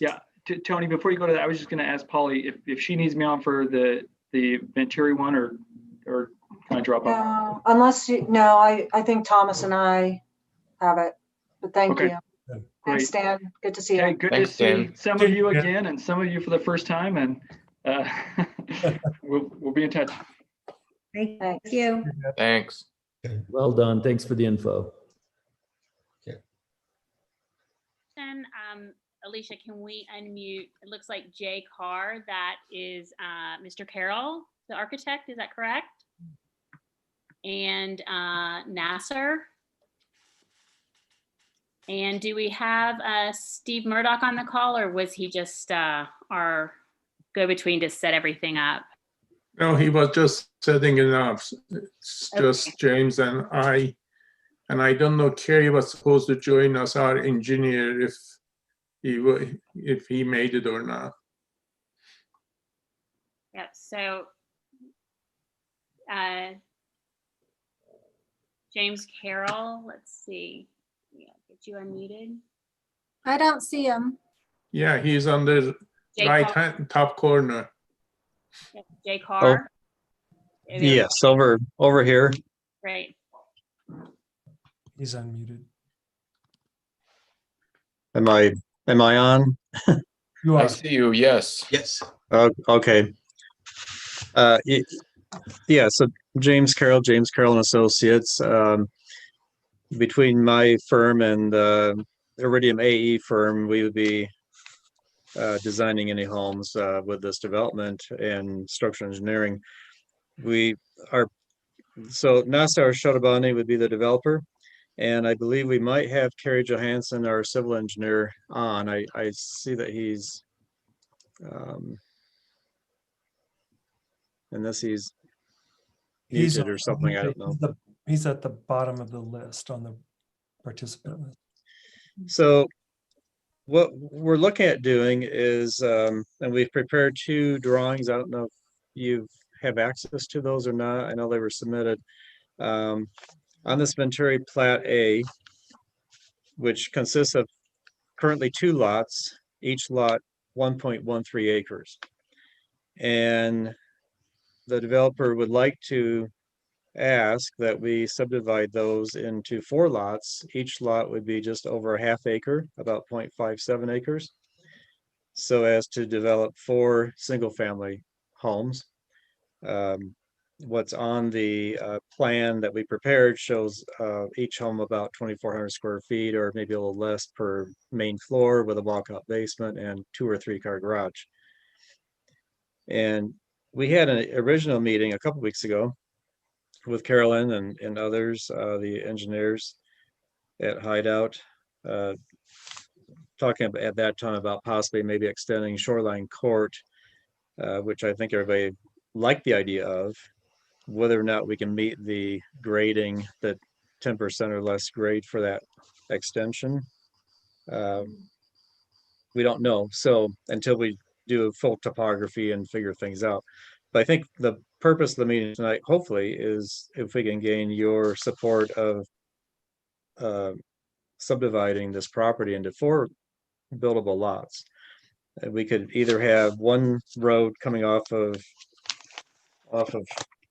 Speaker 12: Yeah, Tony, before you go to that, I was just going to ask Polly if she needs me on for the Venturi one, or can I drop off?
Speaker 10: No, unless you, no, I think Thomas and I have it, but thank
Speaker 12: Okay.
Speaker 10: you.
Speaker 12: Great.
Speaker 10: Thanks, Dan. Good to see
Speaker 12: Okay,
Speaker 10: you.
Speaker 12: good
Speaker 3: Thanks,
Speaker 12: to see
Speaker 3: Dan.
Speaker 12: some of you again and some of you for the first time, and we'll be in touch.
Speaker 7: Thank
Speaker 10: Thanks.
Speaker 7: you.
Speaker 3: Thanks.
Speaker 11: Well done. Thanks for the info.
Speaker 2: Then, Alicia, can we unmute? It looks like Jay Carr. That is Mr. Carroll, the architect. Is that correct? And Nasser. And do we have Steve Murdoch on the call, or was he just our go-between to set everything up?
Speaker 15: No, he was just setting it up. It's just James and I. And I don't know, Kerry was supposed to join us, our engineer, if he made it or not.
Speaker 2: Yep, so James Carroll, let's see. Yeah, get you unmuted.
Speaker 6: I don't see him.
Speaker 15: Yeah, he's on the
Speaker 2: Jay
Speaker 15: right
Speaker 2: Carr.
Speaker 15: hand top corner.
Speaker 2: Yep, Jay Carr. There we go.
Speaker 16: Yes, over here.
Speaker 2: Great.
Speaker 9: He's unmuted.
Speaker 16: Am I on?
Speaker 9: You
Speaker 3: I
Speaker 9: are.
Speaker 3: see you, yes.
Speaker 4: Yes.
Speaker 16: Okay. Yeah, so James Carroll and Associates. Between my firm and Iridium AE firm, we would be designing any homes with this development and structural engineering. So Nassar Shodabani would be the developer, and I believe we might have Kerry Johansson, our civil engineer, on. I see that he's unless he's muted or something, I don't know.
Speaker 9: He's at the bottom of the list on the participant list.
Speaker 16: So what we're looking at doing is, and we've prepared 2 drawings. I don't know if you have access to those or not. I know they were submitted. On this Venturi Plat A, which consists of currently 2 lots, each lot 1.13 acres. And the developer would like to ask that we subdivide those into 4 lots. Each lot would be just over a ½ acre, about 0.57 acres, so as to develop 4 single-family homes. What's on the plan that we prepared shows each home about 2,400 square feet, or maybe a little less per main floor, with a walkout basement and 2 or 3 car garage. And we had an original meeting a couple weeks ago with Carolyn and others, the engineers at Hideout, talking at that time about possibly maybe extending Shoreline Court, which I think everybody liked the idea of. Whether or not we can meet the grading, the 10% or less grade for that extension, we don't know. So until we do a full topography and figure things out. But I think the purpose of the meeting tonight, hopefully, is if we can gain your support of subdividing this property into 4 buildable lots. And we could either have one road coming off of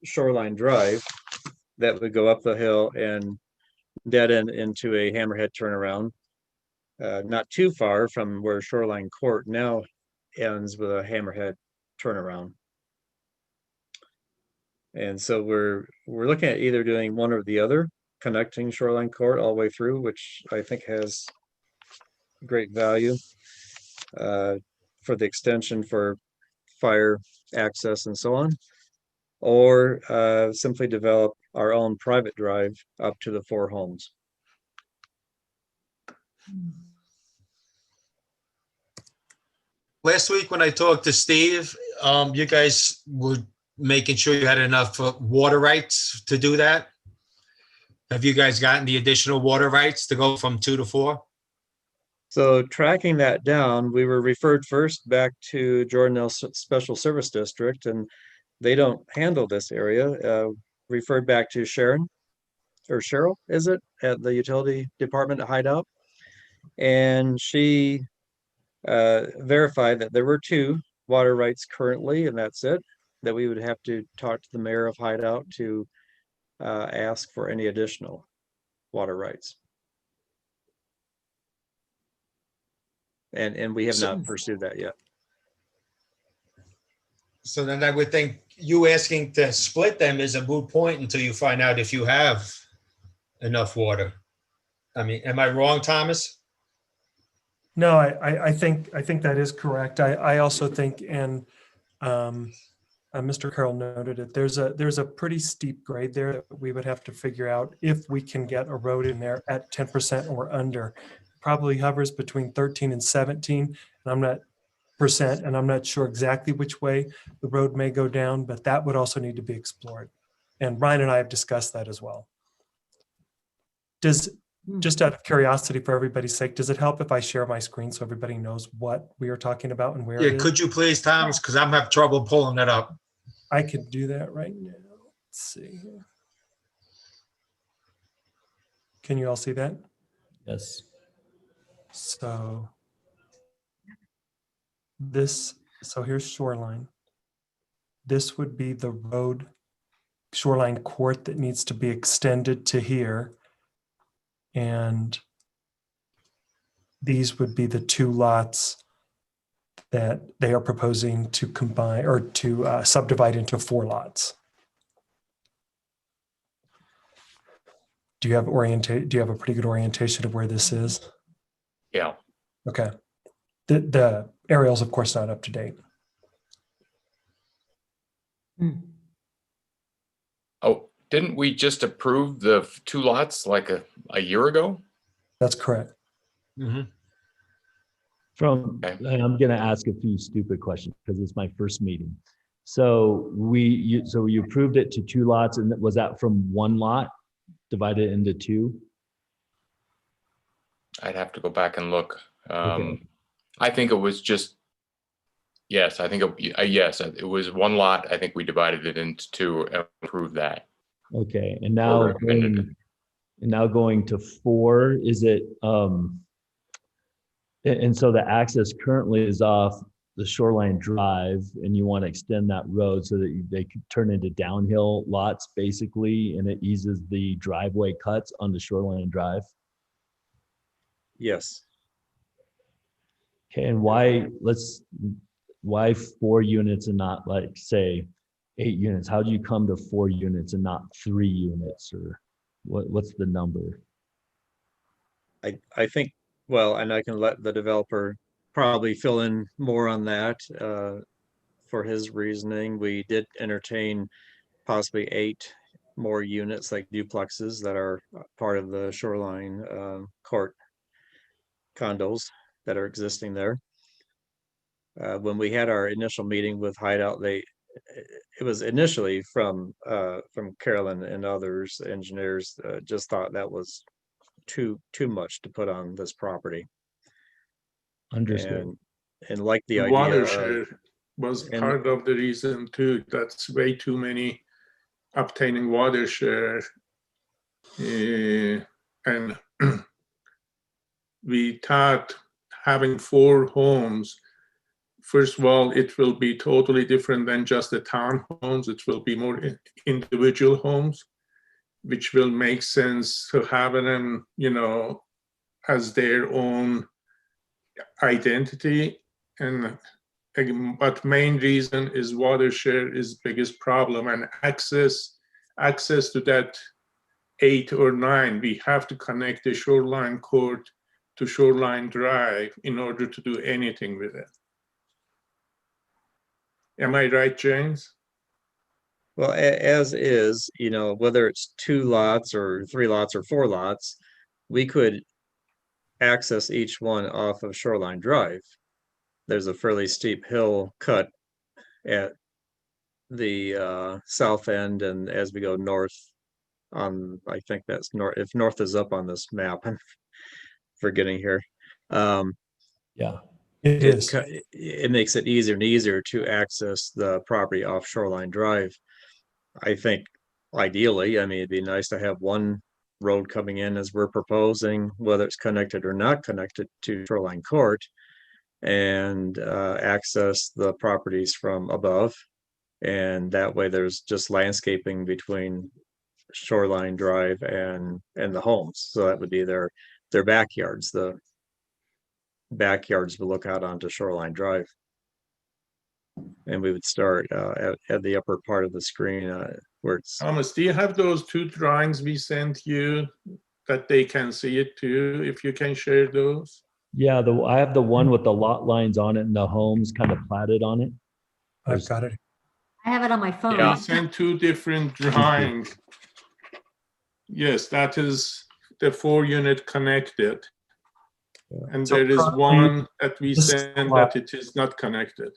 Speaker 16: Shoreline Drive that would go up the hill and dead end into a hammerhead turnaround, not too far from where Shoreline Court now ends with a hammerhead turnaround. And so we're looking at either doing one or the other, connecting Shoreline Court all the way through, which I think has great value for the extension for fire access and so on, or simply develop our own private drive up to the 4 homes.
Speaker 4: Last week when I talked to Steve, you guys were making sure you had enough water rights to do that. Have you guys gotten the additional water rights to go from 2 to 4?
Speaker 16: So tracking that down, we were referred first back to Jordan Special Service District, and they don't handle this area. Referred back to Sharon, or Cheryl, is it, at the utility department at Hideout. And she verified that there were 2 water rights currently, and that's it, that we would have to talk to the mayor of Hideout to ask for any additional water rights. And we have not pursued that yet.
Speaker 4: So then I would think you asking to split them is a moot point until you find out if you have enough water. I mean, am I wrong, Thomas?
Speaker 9: No, I think that is correct. I also think, and Mr. Carroll noted it, there's a pretty steep grade there that we would have to figure out if we can get a road in there at 10% or under. Probably hovers between 13 and 17, and I'm not sure exactly which way the road may go down, but that would also need to be explored. And Ryan and I have discussed that as well. Just out of curiosity for everybody's sake, does it help if I share my screen so everybody knows what we are talking about and where it
Speaker 4: Yeah,
Speaker 9: is?
Speaker 4: could you please, Thomas? Because I'm having trouble pulling it up.
Speaker 9: I could do that right now. Let's see here. Can you all see that?
Speaker 11: Yes.
Speaker 9: So here's Shoreline. This would be the road, Shoreline Court, that needs to be extended to here. And these would be the 2 lots that they are proposing to combine or to subdivide into 4 lots. Do you have a pretty good orientation of where this is?
Speaker 3: Yeah.
Speaker 9: Okay. The aerial's of course not up to date.
Speaker 3: Oh, didn't we just approve the 2 lots like a year ago?
Speaker 9: That's correct.
Speaker 4: Mhm.
Speaker 11: And I'm going to ask a few stupid questions because it's my first meeting. So you approved it to 2 lots, and was that from 1 lot divided into 2?
Speaker 3: I'd have to go back and look.
Speaker 11: Okay.
Speaker 3: I think it was just, yes, I think yes, it was 1 lot. I think we divided it into 2 and approved that.
Speaker 11: Okay, and now going to 4, is it and so the access currently is off the Shoreline Drive, and you want to extend that road so that they could turn into downhill lots basically, and it eases the driveway cuts onto Shoreline Drive?
Speaker 16: Yes.
Speaker 11: Okay, and why 4 units and not like say 8 units? How do you come to 4 units and not 3 units, or what's the number?
Speaker 16: I think, well, and I can let the developer probably fill in more on that for his reasoning. We did entertain possibly 8 more units like duplexes that are part of the Shoreline Court condos that are existing there. When we had our initial meeting with Hideout, it was initially from Carolyn and others, engineers, just thought that was too much to put on this property.
Speaker 11: Understood.
Speaker 16: And like the idea
Speaker 15: Watershed was part of the reason too. That's way too many obtaining watershed. And we thought having 4 homes, first of all, it will be totally different than just the townhomes. It will be more individual homes, which will make sense to have them, as their own identity. But main reason is watershed is biggest problem, and access to that 8 or 9. We have to connect the Shoreline Court to Shoreline Drive in order to do anything with it. Am I right, James?
Speaker 16: Well, as is, whether it's 2 lots or 3 lots or 4 lots, we could access each one off of Shoreline Drive. There's a fairly steep hill cut at the south end, and as we go north on, I think that's north, if north is up on this map, I'm forgetting here.
Speaker 11: Yeah.
Speaker 9: It is.
Speaker 16: It makes it easier and easier to access the property off Shoreline Drive. I think ideally, it'd be nice to have one road coming in as we're proposing, whether it's connected or not connected to Shoreline Court, and access the properties from above. And that way there's just landscaping between Shoreline Drive and the homes. So that would be their backyards. The backyards will look out onto Shoreline Drive. And we would start at the upper part of the screen where it's.
Speaker 15: Thomas, do you have those 2 drawings we sent you that they can see it too, if you can share those?
Speaker 11: Yeah, I have the one with the lot lines on it and the homes kind of platted on it.
Speaker 9: I've got it.
Speaker 7: I have it on my phone.
Speaker 15: We sent 2 different drawings. Yes, that is the 4 unit connected. And
Speaker 9: So
Speaker 15: there is
Speaker 9: currently,
Speaker 15: one that we
Speaker 9: this is
Speaker 15: sent
Speaker 9: the lot.
Speaker 15: that it is not connected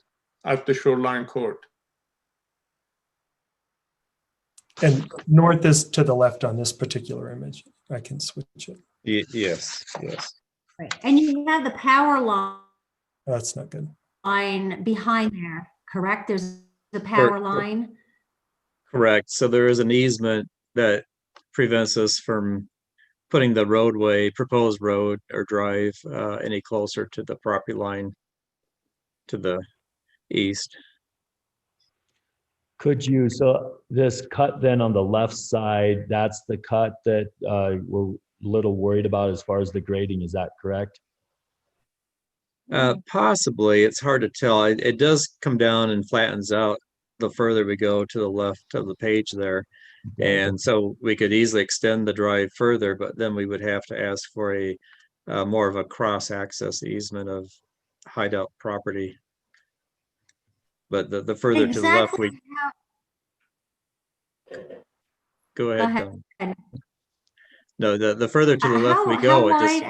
Speaker 15: at the Shoreline Court.
Speaker 9: And north is to the left on this particular image. I can switch it.
Speaker 16: Yes, yes.
Speaker 7: Right. And you have the power
Speaker 9: That's not good.
Speaker 7: line behind there, correct? There's the
Speaker 16: Cor-
Speaker 7: power line.
Speaker 16: Correct. So there is an easement that prevents us from putting the roadway, proposed road or drive, any closer to the property line to the east.
Speaker 11: Could you, so this cut then on the left side, that's the cut that we're a little worried about as far as the grading, is that correct?
Speaker 16: Possibly, it's hard to tell. It does come down and flattens out the further we go to the left of the page there. And so we could easily extend the drive further, but then we would have to ask for a more of a cross-access easement of Hideout property. But the further to the left we go ahead. No, the further to the left we go, it just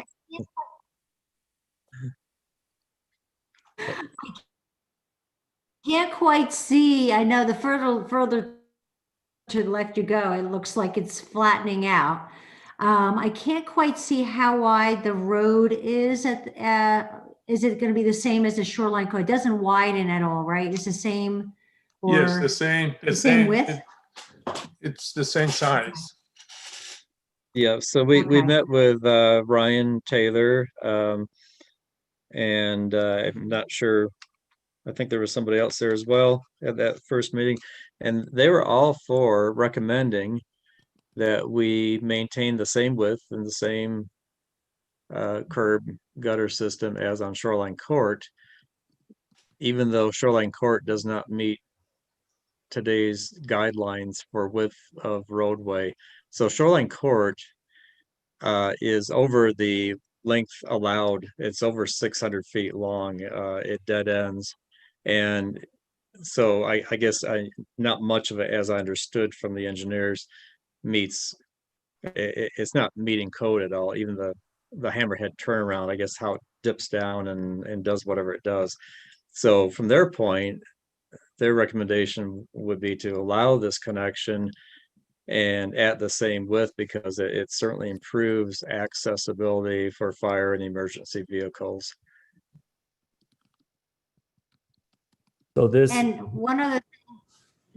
Speaker 7: can't quite see. I know the further to the left you go, it looks like it's flattening out. I can't quite see how wide the road is is it going to be the same as the Shoreline Court? It doesn't widen at all, right? It's the same? Or
Speaker 15: Yes, the same.
Speaker 7: The same width?
Speaker 15: It's the same size.
Speaker 16: yeah. So we met with Ryan Taylor, and I'm not sure. I think there was somebody else there as well at that first meeting, and they were all for recommending that we maintain the same width and the same curb gutter system as on Shoreline Court, even though Shoreline Court does not meet today's guidelines for width of roadway. So Shoreline Court is over the length allowed. It's over 600 feet long. It dead ends. And so I guess not much of it, as I understood from the engineers, meets, it's not meeting code at all. Even the hammerhead turnaround, I guess how it dips down and does whatever it does. So from their point, their recommendation would be to allow this connection and at the same width, because it certainly improves accessibility for fire and emergency vehicles.
Speaker 11: So this,
Speaker 7: and one other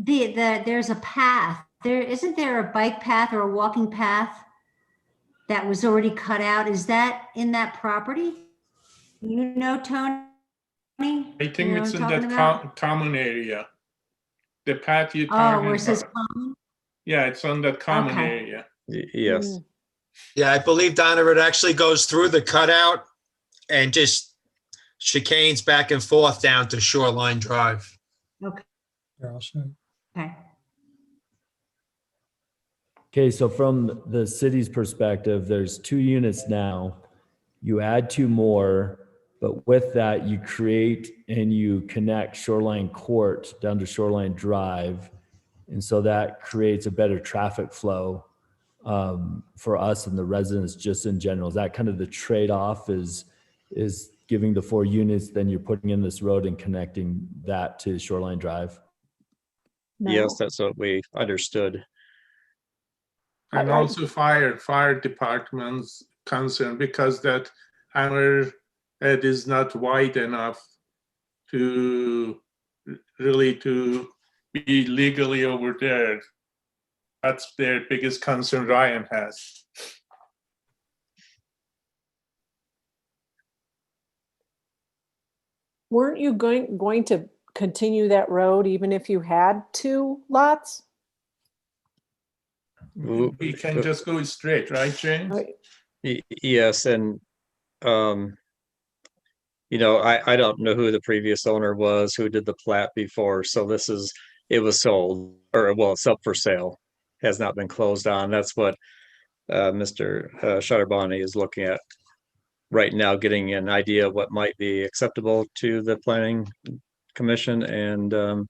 Speaker 7: thing, there's a path. Isn't there a bike path or a walking path that was already cut out? Is that in that property? You know, Tony?
Speaker 15: I think it's in that common area. The path you're
Speaker 7: Oh,
Speaker 15: talking
Speaker 7: where it says
Speaker 15: about.
Speaker 7: common?
Speaker 15: Yeah, it's on that common
Speaker 7: Okay.
Speaker 15: area.
Speaker 16: Yes.
Speaker 4: Yeah, I believe, Donna, it actually goes through the cutout and just chicanes back and forth down to Shoreline Drive.
Speaker 7: Okay.
Speaker 9: Here, I'll show you.
Speaker 7: Okay.
Speaker 11: okay, so from the city's perspective, there's 2 units now. You add 2 more, but with that, you create and you connect Shoreline Court down to Shoreline Drive. And so that creates a better traffic flow for us and the residents just in general. Is that kind of the trade-off is giving the 4 units, then you're putting in this road and connecting that to Shoreline Drive?
Speaker 7: No.
Speaker 16: Yes, that's what we understood.
Speaker 15: And also fire department's concern, because that hammerhead is not wide enough to really to be legally over there. That's their biggest concern Ryan has.
Speaker 8: Weren't you going to continue that road even if you had 2 lots?
Speaker 15: We can just go straight, right, James?
Speaker 16: Yes, and you know, I don't know who the previous owner was, who did the plat before. So it was sold, or well, it's up for sale, has not been closed on. That's what Mr. Shutterbani is looking at right now, getting an idea of what might be acceptable to the planning commission and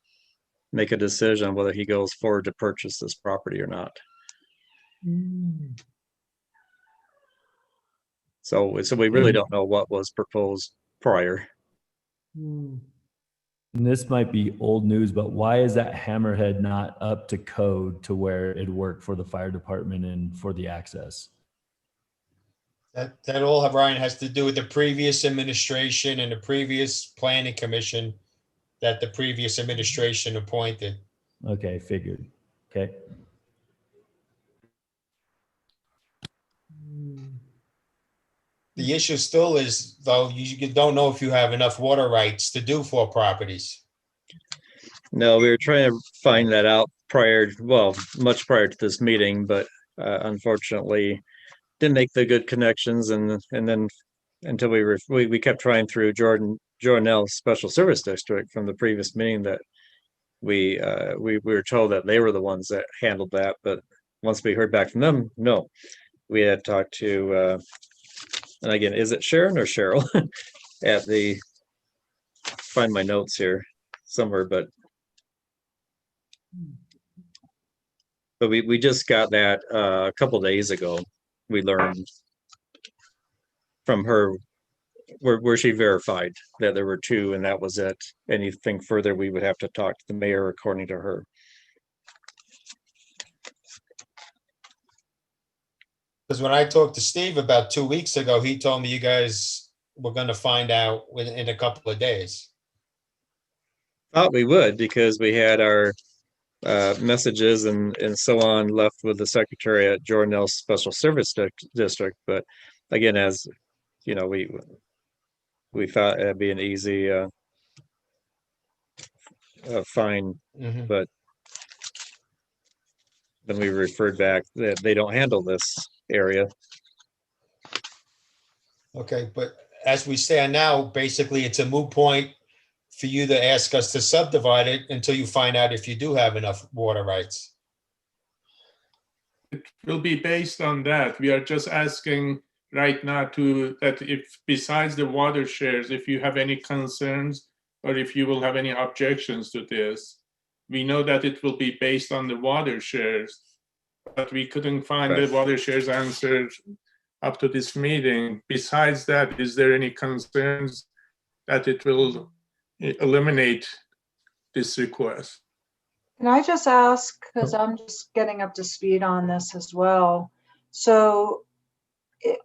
Speaker 16: make a decision on whether he goes forward to purchase this property or not. So we really don't know what was proposed prior.
Speaker 11: And this might be old news, but why is that hammerhead not up to code to where it worked for the fire department and for the access?
Speaker 4: That all, Brian, has to do with the previous administration and the previous planning commission that the previous administration appointed.
Speaker 11: Okay, figured. Okay.
Speaker 4: The issue still is, though, you don't know if you have enough water rights to do 4 properties.
Speaker 16: No, we were trying to find that out prior, well, much prior to this meeting, but unfortunately didn't make the good connections, and then until we kept trying through Jordanel's Special Service District from the previous meeting that we were told that they were the ones that handled that, but once we heard back from them, no, we had talked to and again, is it Sharon or Cheryl at the, find my notes here somewhere, but we just got that a couple days ago. We learned from her where she verified that there were 2 and that was it. Anything further, we would have to talk to the mayor according to her.
Speaker 4: Because when I talked to Steve about 2 weeks ago, he told me you guys were going to find out in a couple of days.
Speaker 16: Thought we would, because we had our messages and so on left with the secretary at Jordanel's Special Service District. But again, as you know, we thought it'd be an easy fine, but then we referred back that they don't handle this area.
Speaker 4: Okay, but as we stand now, basically it's a moot point for you to ask us to subdivide it until you find out if you do have enough water rights.
Speaker 15: It will be based on that. We are just asking right now that if besides the water shares, if you have any concerns or if you will have any objections to this. We know that it will be based on the water shares, but we couldn't find the water shares answered up to this meeting. Besides that, is there any concerns that it will eliminate this request?
Speaker 10: Can I just ask, because I'm just getting up to speed on this as well. So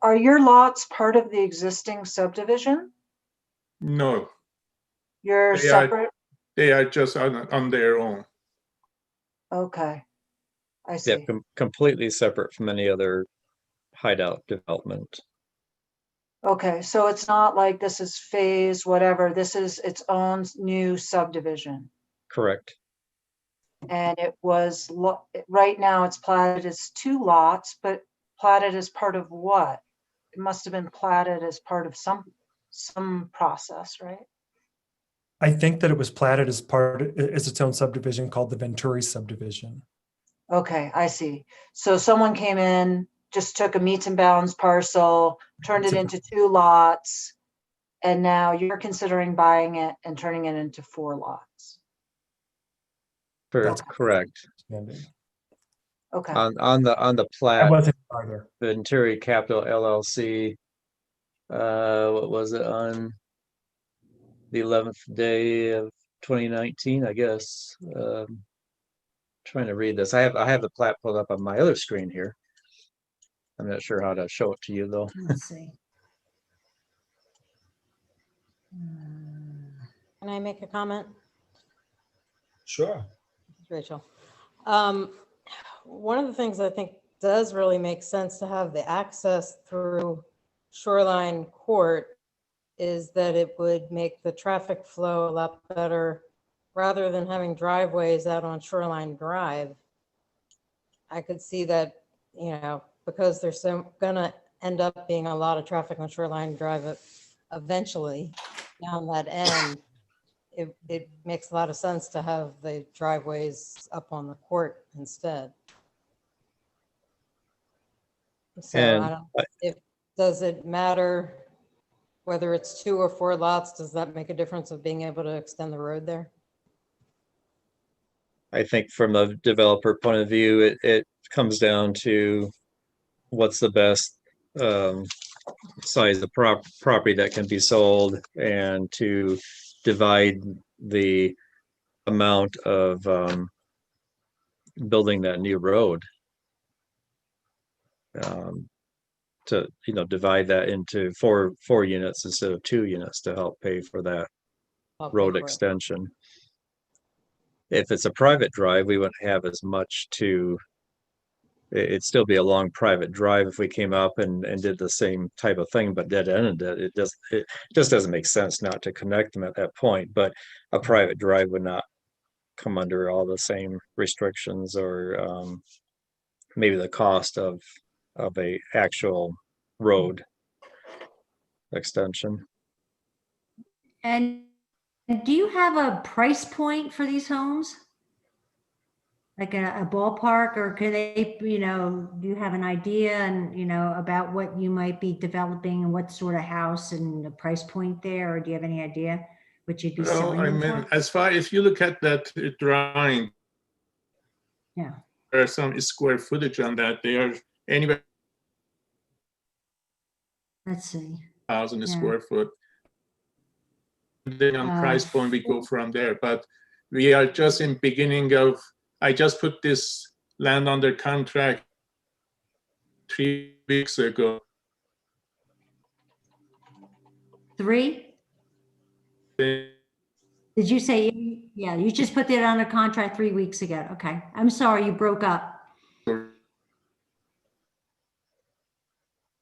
Speaker 10: are your lots part of the existing subdivision?
Speaker 15: No.
Speaker 10: You're separate?
Speaker 15: They are just on their own.
Speaker 10: Okay, I see.
Speaker 16: Yeah, completely separate from any other hideout development.
Speaker 10: Okay, so it's not like this is phase whatever, this is its own new subdivision.
Speaker 16: Correct.
Speaker 10: And it was, right now it's platted as 2 lots, but platted as part of what? It must have been platted as part of some process, right?
Speaker 9: I think that it was platted as its own subdivision called the Venturi subdivision.
Speaker 10: Okay, I see. So someone came in, just took a meets and bounds parcel, turned it into 2 lots, and now you're considering buying it and turning it into 4 lots.
Speaker 16: That's correct.
Speaker 10: Okay.
Speaker 16: On the plat,
Speaker 9: I wasn't either.
Speaker 16: Venturi Capital LLC. What was it, on the 11th day of 2019? I guess. Trying to read this. I have the plat pulled up on my other screen here. I'm not sure how to show it to you though.
Speaker 7: Let's see.
Speaker 14: Can I make a comment?
Speaker 4: Sure.
Speaker 14: Rachel. One of the things I think does really make sense to have the access through Shoreline Court is that it would make the traffic flow a lot better rather than having driveways out on Shoreline Drive. I could see that, you know, because there's gonna end up being a lot of traffic on Shoreline Drive eventually down that end. It makes a lot of sense to have the driveways up on the court instead. So
Speaker 16: And
Speaker 14: I don't, does it matter whether it's 2 or 4 lots? Does that make a difference of being able to extend the road there?
Speaker 16: I think from a developer point of view, it comes down to what's the best size of property that can be sold, and to divide the amount of building that new road. to, divide that into four units instead of 2 units to help pay for that road extension. If it's a private drive, we wouldn't have as much it'd still be a long private drive if we came up and did the same type of thing, but dead ended it. It just doesn't make sense not to connect them at that point. But a private drive would not come under all the same restrictions or maybe the cost of a actual road extension.
Speaker 7: And do you have a price point for these homes? Like a ballpark, or can they, do you have an idea and, about what you might be developing and what sort of house and the price point there, or do you have any idea what you'd be
Speaker 15: Well,
Speaker 7: selling
Speaker 15: I
Speaker 7: them
Speaker 15: mean,
Speaker 7: for?
Speaker 15: as far if you look at that drawing,
Speaker 7: Yeah.
Speaker 15: there's some square footage on that. They are anywhere
Speaker 7: Let's see.
Speaker 15: 1,000
Speaker 7: Yeah.
Speaker 15: square foot. Then on price point, we go from there. But we are just in beginning of. I just put this land under contract 3 weeks ago.
Speaker 7: 3? Did you say, yeah, you just put that under contract 3 weeks ago? Okay. I'm sorry, you broke up.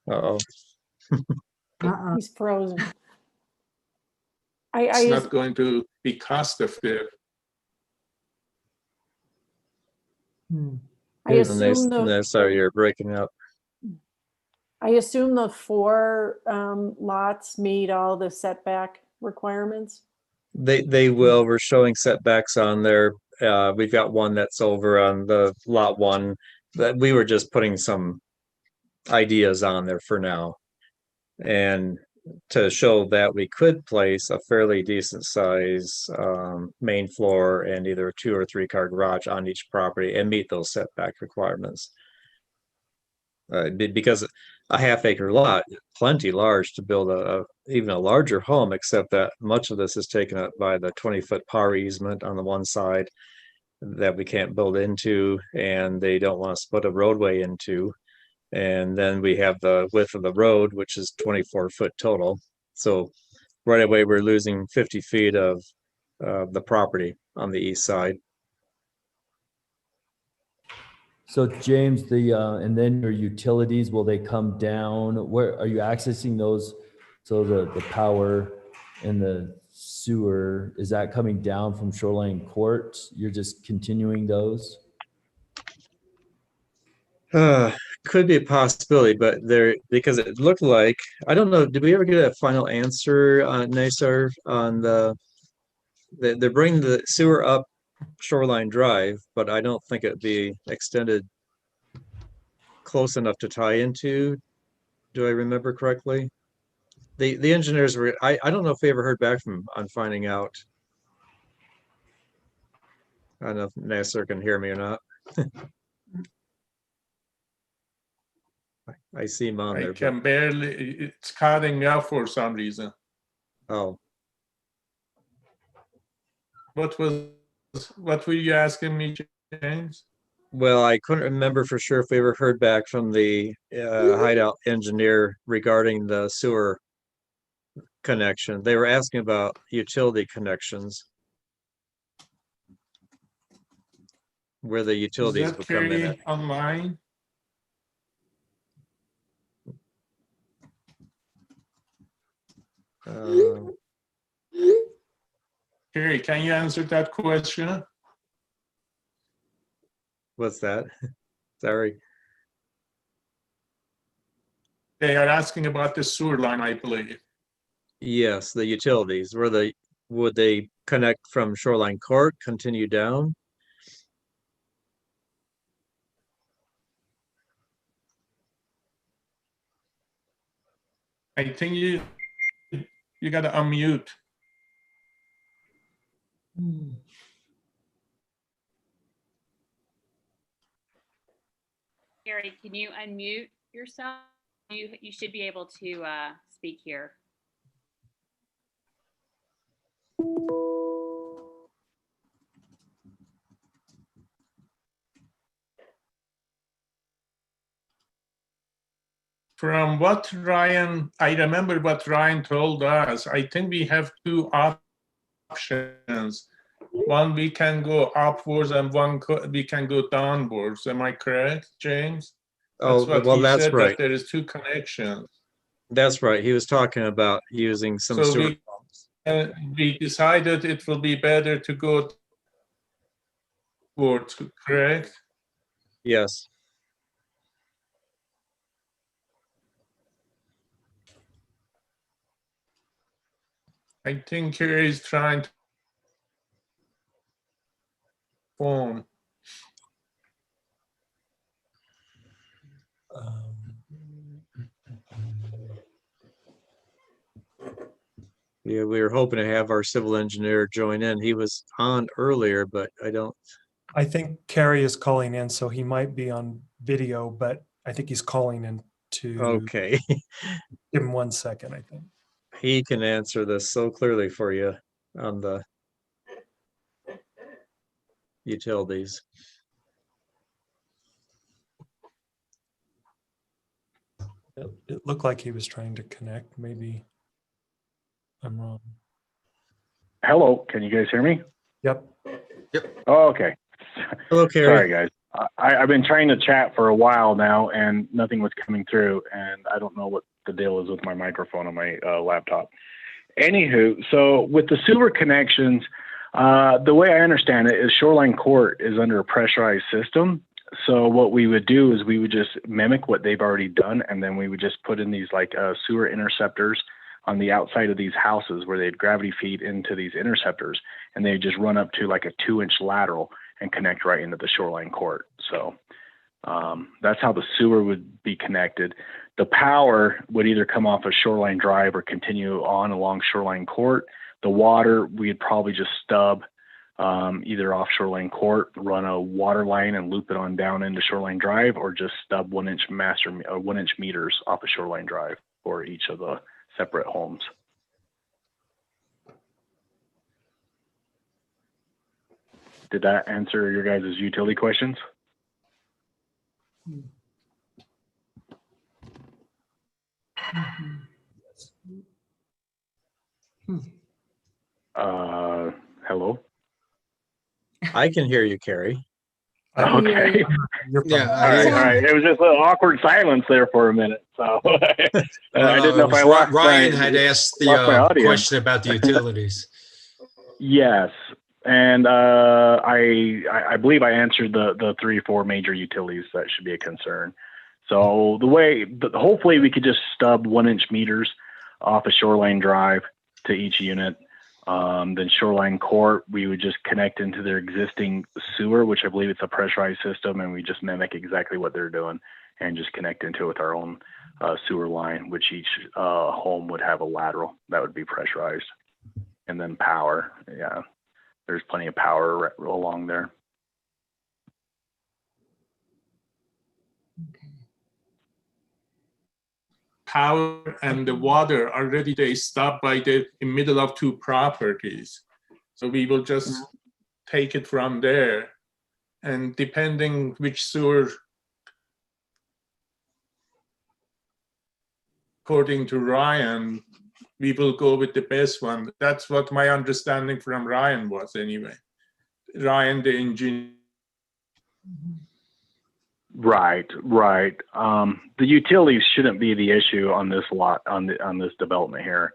Speaker 16: Uh-oh.
Speaker 7: Uh-oh.
Speaker 8: He's frozen.
Speaker 15: It's not going to be cost effective.
Speaker 8: I assume
Speaker 16: sorry, you're breaking up.
Speaker 8: I assume the 4 lots meet all the setback requirements.
Speaker 16: They will. We're showing setbacks on there. We've got one that's over on the lot 1 that we were just putting some ideas on there for now. And to show that we could place a fairly decent size main floor and either a 2 or 3 car garage on each property and meet those setback requirements. Because a half-acre lot, plenty large to build even a larger home, except that much of this is taken up by the 20-foot power easement on the one side that we can't build into, and they don't want to split a roadway into. And then we have the width of the road, which is 24 foot total. So right away, we're losing 50 feet of the property on the east side.
Speaker 11: So James, and then your utilities, will they come down? Where are you accessing those? So the power and the sewer, is that coming down from Shoreline Court? You're just continuing those?
Speaker 16: Could be a possibility, but because it looked like, I don't know, did we ever get a final answer on NASAR on they're bringing the sewer up Shoreline Drive, but I don't think it'd be extended close enough to tie into. Do I remember correctly? The engineers were, I don't know if we ever heard back on finding out. I don't know if NASAR can hear me or not. I see him on there.
Speaker 15: I can barely, it's cutting out for some reason.
Speaker 16: Oh.
Speaker 15: What were you asking me, James?
Speaker 16: Well, I couldn't remember for sure if we ever heard back from the Hideout engineer regarding the sewer connection. They were asking about utility connections, where the utilities would come in at.
Speaker 15: Online? Carrie, can you answer that question?
Speaker 16: What's that? Sorry.
Speaker 15: They are asking about the sewer line, I believe.
Speaker 16: Yes, the utilities. Would they connect from Shoreline Court, continue down?
Speaker 15: I think you got to unmute.
Speaker 2: Gary, can you unmute yourself? You should be able to speak here.
Speaker 15: from what I remember what Ryan told us, I think we have two options. One, we can go upwards and we can go downwards. Am I correct, James?
Speaker 16: Oh,
Speaker 15: That's what
Speaker 16: well,
Speaker 15: he
Speaker 16: that's
Speaker 15: said,
Speaker 16: right.
Speaker 15: that there is two connections.
Speaker 16: That's right. He was talking about using some
Speaker 15: So
Speaker 16: sewer.
Speaker 15: we decided it will be better to go towards, correct?
Speaker 16: Yes.
Speaker 15: I think Kerry is trying to phone.
Speaker 16: Yeah, we were hoping to have our civil engineer join in. He was on earlier, but
Speaker 9: I think Carrie is calling in, so he might be on video, but I think he's calling in to.
Speaker 16: Okay.
Speaker 9: Give him 1 second, I think.
Speaker 16: He can answer this so clearly for you on the utilities.
Speaker 9: It looked like he was trying to connect. Maybe I'm wrong.
Speaker 17: Hello, can you guys hear me?
Speaker 9: Yep.
Speaker 17: Oh, okay.
Speaker 16: Hello, Carrie.
Speaker 17: Sorry, guys. I've been trying to chat for a while now, and nothing was coming through, and I don't know what the deal is with my microphone on my laptop. Anywho, so with the sewer connections, the way I understand it is Shoreline Court is under a pressurized system. So what we would do is we would just mimic what they've already done, and then we would just put in these like sewer interceptors on the outside of these houses where they'd gravity feed into these interceptors, and they'd just run up to like a 2-inch lateral and connect right into the Shoreline Court. So that's how the sewer would be connected. The power would either come off of Shoreline Drive or continue on along Shoreline Court. The water, we'd probably just stub either off Shoreline Court, run a water line and loop it on down into Shoreline Drive, or just stub 1-inch 1-inch meters off of Shoreline Drive for each of the separate homes. Did that answer your guys' utility questions? Hello?
Speaker 16: I can hear you, Carrie.
Speaker 17: Okay.
Speaker 16: Yeah.
Speaker 17: All right. It was just an awkward silence there for a minute. So I didn't know if I lost
Speaker 4: Ryan had asked the
Speaker 17: audio.
Speaker 4: question about the utilities.
Speaker 17: Yes. And I believe I answered the 3 or 4 major utilities that should be a concern. So hopefully we could just stub 1-inch meters off of Shoreline Drive to each unit. Then Shoreline Court, we would just connect into their existing sewer, which I believe it's a pressurized system, and we just mimic exactly what they're doing and just connect into it with our own sewer line, which each home would have a lateral that would be pressurized. And then power, yeah, there's plenty of power along there.
Speaker 15: Power and the water already they stop by the middle of 2 properties. So we will just take it from there. And depending which sewer, according to Ryan, we will go with the best one. That's what my understanding from Ryan was anyway. Ryan, the engineer.
Speaker 17: Right. The utilities shouldn't be the issue on this lot, on this development here.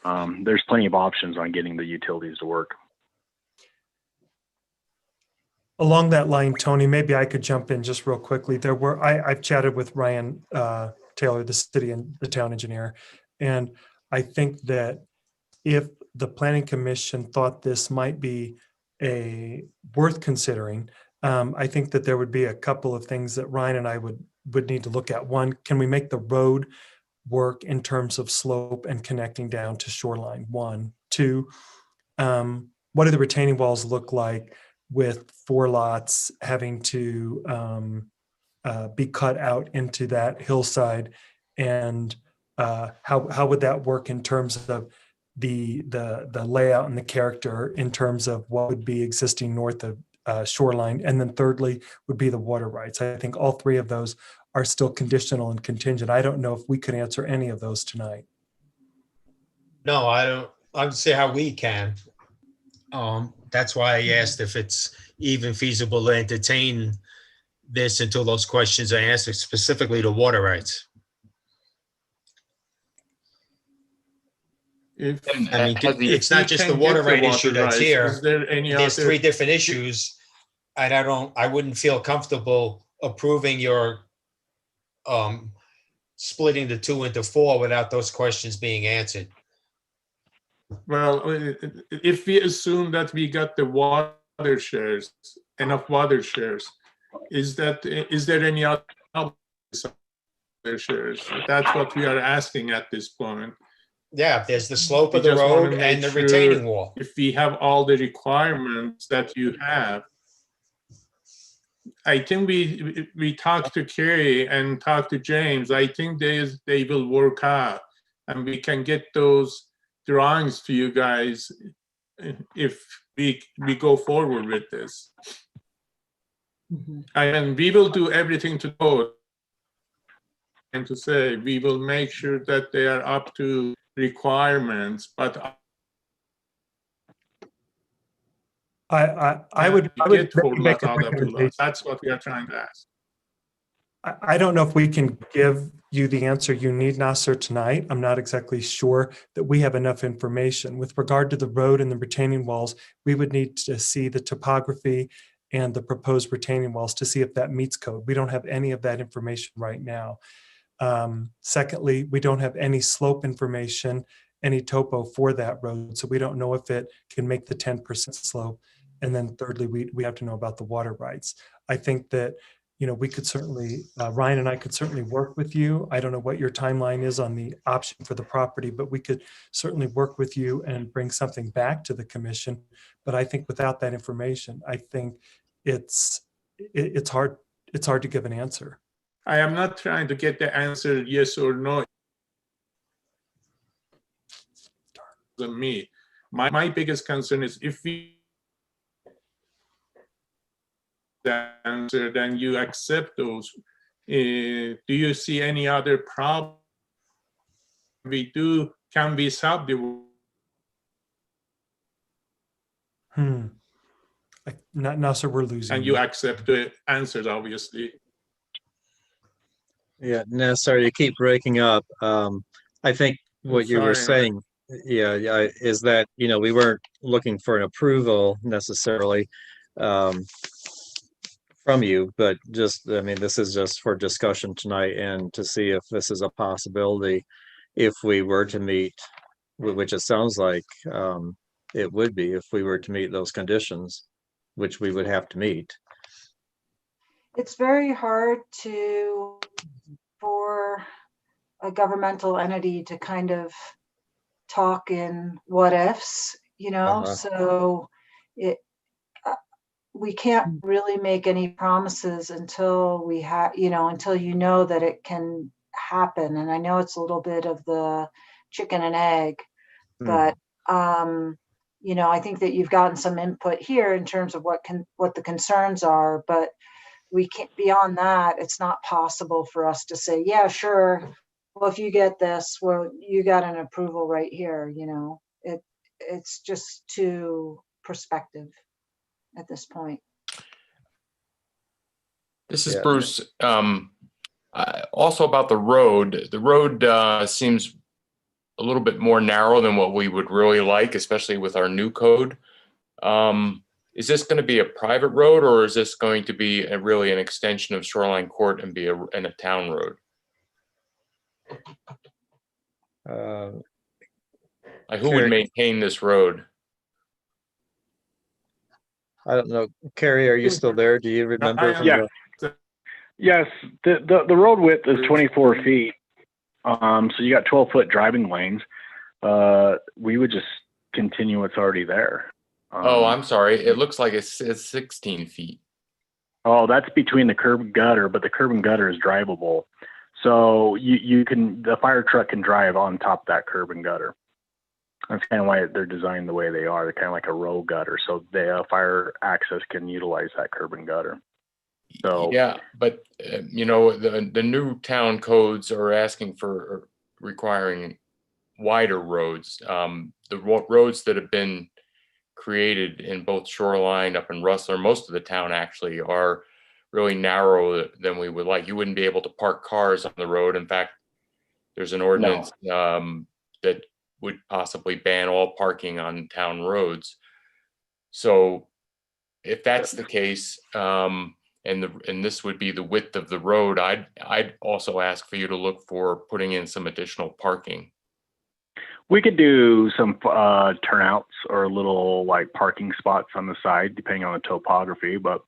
Speaker 17: There's plenty of options on getting the utilities to work.
Speaker 9: Along that line, Tony, maybe I could jump in just real quickly. I've chatted with Ryan Taylor, the city and the town engineer, and I think that if the planning commission thought this might be worth considering, I think that there would be a couple of things that Ryan and I would need to look at. One, can we make the road work in terms of slope and connecting down to shoreline? 1, 2, what do the retaining walls look like with 4 lots having to be cut out into that hillside? And how would that work in terms of the layout and the character in terms of what would be existing north of shoreline. And then thirdly would be the water rights. I think all three of those are still conditional and contingent. I don't know if we could answer any of those tonight.
Speaker 4: No, I don't. I would say how we can. That's why I asked if it's even feasible to entertain this until those questions are answered, specifically the water rights.
Speaker 15: If,
Speaker 4: I mean, it's not just the water right issue that's here. There's three different issues, and I wouldn't feel comfortable approving your splitting the two into four without those questions being answered.
Speaker 15: Well, if we assume that we got the water shares, enough water shares, is there any other shares? That's what we are asking at this point.
Speaker 4: Yeah, there's the slope of the road and the retaining wall.
Speaker 15: If we have all the requirements that you have, I think we talked to Kerry and talked to James. I think they will work out, and we can get those drawings to you guys if we go forward with this. And we will do everything to go and to say we will make sure that they are up to requirements, but
Speaker 9: I would make a recommendation.
Speaker 15: That's what we are trying to ask.
Speaker 9: I don't know if we can give you the answer you need, Nasser, tonight. I'm not exactly sure that we have enough information. With regard to the road and the retaining walls, we would need to see the topography and the proposed retaining walls to see if that meets code. We don't have any of that information right now. Secondly, we don't have any slope information, any topo for that road, so we don't know if it can make the 10% slope. And then thirdly, we have to know about the water rights. I think that, you know, we could certainly, Ryan and I could certainly work with you. I don't know what your timeline is on the option for the property, but we could certainly work with you and bring something back to the commission. But I think without that information, I think it's hard to give an answer.
Speaker 15: I am not trying to get the answer yes or no. Me, my biggest concern is if we answer, then you accept those. Do you see any other problem? Can we subdivide?
Speaker 9: Nasser, we're losing.
Speaker 15: And you accept the answers, obviously.
Speaker 16: Yeah, no, sorry, you keep breaking up. I think what you were saying, yeah, is that, you know, we weren't looking for an approval necessarily from you, but just, I mean, this is just for discussion tonight and to see if this is a possibility if we were to meet, which it sounds like it would be if we were to meet those conditions, which we would have to meet.
Speaker 10: It's very hard for a governmental entity to kind of talk in what ifs, you know, so we can't really make any promises until we have, you know, until you know that it can happen. And I know it's a little bit of the chicken and egg, but you know, I think that you've gotten some input here in terms of what the concerns are, but we can't, beyond that, it's not possible for us to say, yeah, sure. Well, if you get this, well, you got an approval right here, you know, it's just too prospective at this point.
Speaker 3: This is Bruce. Also about the road. The road seems a little bit more narrow than what we would really like, especially with our new code. Is this going to be a private road, or is this going to be really an extension of Shoreline Court and be a town road? Who would maintain this road?
Speaker 16: I don't know. Carrie, are you still there? Do you remember?
Speaker 17: Yes, the road width is 24 feet. So you got 12-foot driving lanes. We would just continue what's already there.
Speaker 3: Oh, I'm sorry. It looks like it's 16 feet.
Speaker 17: Oh, that's between the curb and gutter, but the curb and gutter is drivable. So the fire truck can drive on top of that curb and gutter. That's kind of why they're designed the way they are. They're kind of like a row gutter, so the fire access can utilize that curb and gutter. So
Speaker 3: Yeah, but you know, the new town codes are asking for requiring wider roads. The roads that have been created in both Shoreline up in Rustler, most of the town actually are really narrow than we would like. You wouldn't be able to park cars on the road. In fact, there's an ordinance that would possibly ban all parking on town roads. So if that's the case, and this would be the width of the road, I'd also ask for you to look for putting in some additional parking.
Speaker 17: we could do some turnouts or little like parking spots on the side, depending on the topography. But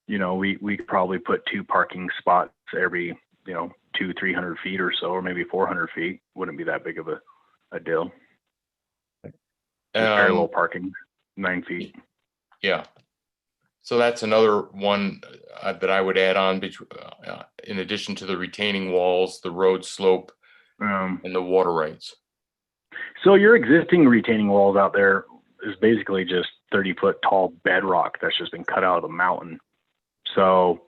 Speaker 17: you know, we could probably put 2 parking spots every 200-300 feet or so, or maybe 400 feet. Wouldn't be that big of a deal. Parallel parking, 9 feet.
Speaker 3: Yeah. So that's another one that I would add on, in addition to the retaining walls, the road slope, and the water rights.
Speaker 17: So your existing retaining walls out there is basically just 30-foot tall bedrock that's just been cut out of the mountain. So,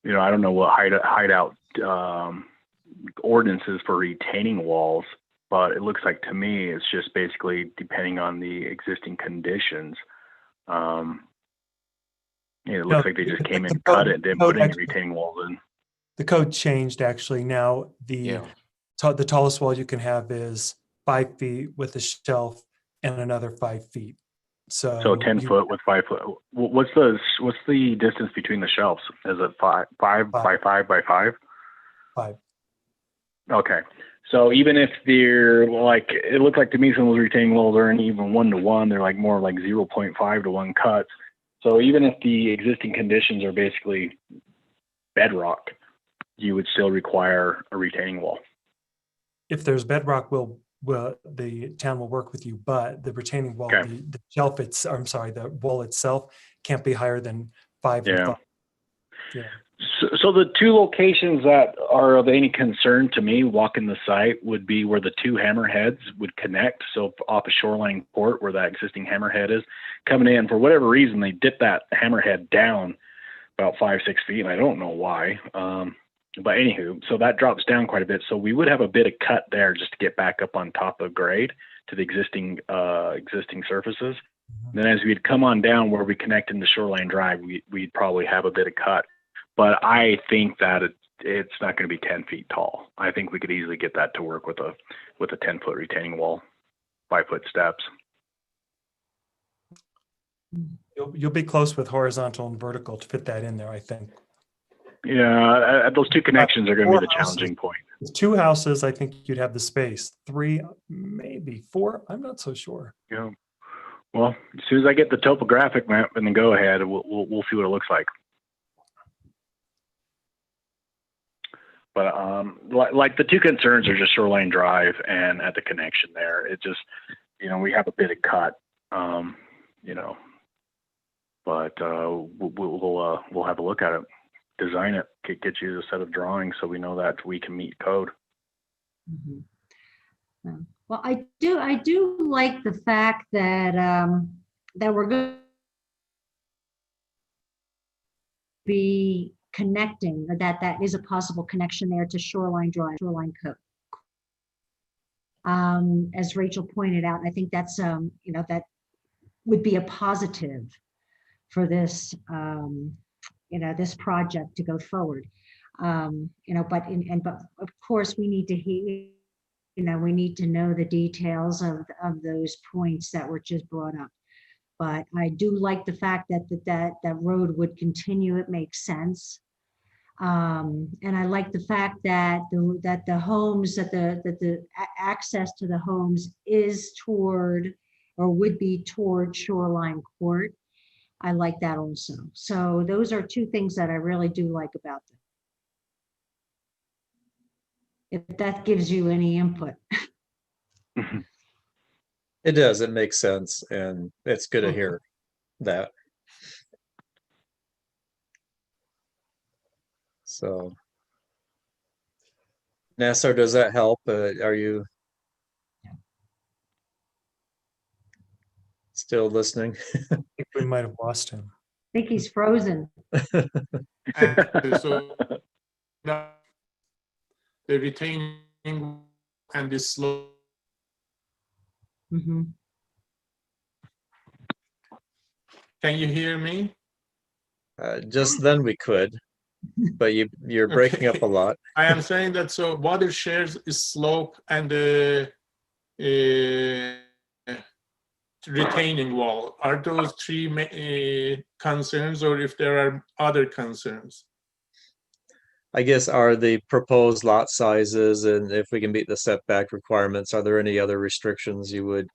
Speaker 17: I don't know what hideout ordinances for retaining walls, but it looks like to me it's just basically depending on the existing conditions. It looks like they just came in and cut it, didn't put any retaining walls in.
Speaker 9: The code changed actually. Now the tallest wall you can have is 5 feet with a shelf and another 5 feet. So
Speaker 17: 10 foot with 5 foot. What's the distance between the shelves? Is it 5 by 5 by 5?
Speaker 9: 5.
Speaker 17: Okay. So even if they're like, it looked like to me some of those retaining walls aren't even 1-to-1. They're like more like 0.5 to 1 cuts. So even if the existing conditions are basically bedrock, you would still require a retaining wall.
Speaker 9: If there's bedrock, the town will work with you, but the retaining wall, the shelf, the wall itself can't be higher than 5 and 5. Yeah.
Speaker 17: So the 2 locations that are of any concern to me walking the site would be where the 2 hammerheads would connect. So off of Shoreline Court, where that existing hammerhead is coming in, for whatever reason, they dip that hammerhead down about 5-6 feet. And I don't know why. But anywho, so that drops down quite a bit. So we would have a bit of cut there just to get back up on top of grade to the existing surfaces. Mm-hmm. Then as we'd come on down where we connect into Shoreline Drive, we'd probably have a bit of cut. But I think that it's not going to be 10 feet tall. I think we could easily get that to work with a 10-foot retaining wall, 5-foot steps.
Speaker 9: You'll be close with horizontal and vertical to fit that in there, I think.
Speaker 17: Yeah, those 2 connections are going to be the challenging point.
Speaker 9: With 2 houses, I think you'd have the space. 3, maybe 4. I'm not so sure.
Speaker 17: Yeah. Well, as soon as I get the topographic map and then go ahead, we'll see what it looks like. But like the 2 concerns are just Shoreline Drive and at the connection there. It just, we have a bit of cut, but we'll have a look at it, design it, get you a set of drawings so we know that we can meet code.
Speaker 7: Mm-hmm. Well, I do like the fact that that we're going to be connecting, or that is a possible connection there to Shoreline Drive, Shoreline Court. As Rachel pointed out, I think that's that would be a positive for this this project to go forward. But of course we need to we need to know the details of those points that were just brought up. But I do like the fact that road would continue. It makes sense. And I like the fact that the homes, that the access to the homes is toward, or would be toward, Shoreline Court. I like that also. So those are 2 things that I really do like about them. If that gives you any input.
Speaker 16: It does. It makes sense, and it's good to hear that. So, Nassar, does that help? Are you? still listening?
Speaker 9: I think we might have lost him.
Speaker 7: I think he's frozen.
Speaker 15: And so the retaining and the slope.
Speaker 7: Mhm.
Speaker 15: Can you hear me?
Speaker 16: Just then we could, but you're breaking up a lot.
Speaker 15: I am saying that so water shares is slope and the retaining wall. Are those three concerns, or if there are other concerns?
Speaker 16: I guess are the proposed lot sizes, and if we can meet the setback requirements, are there any other restrictions you would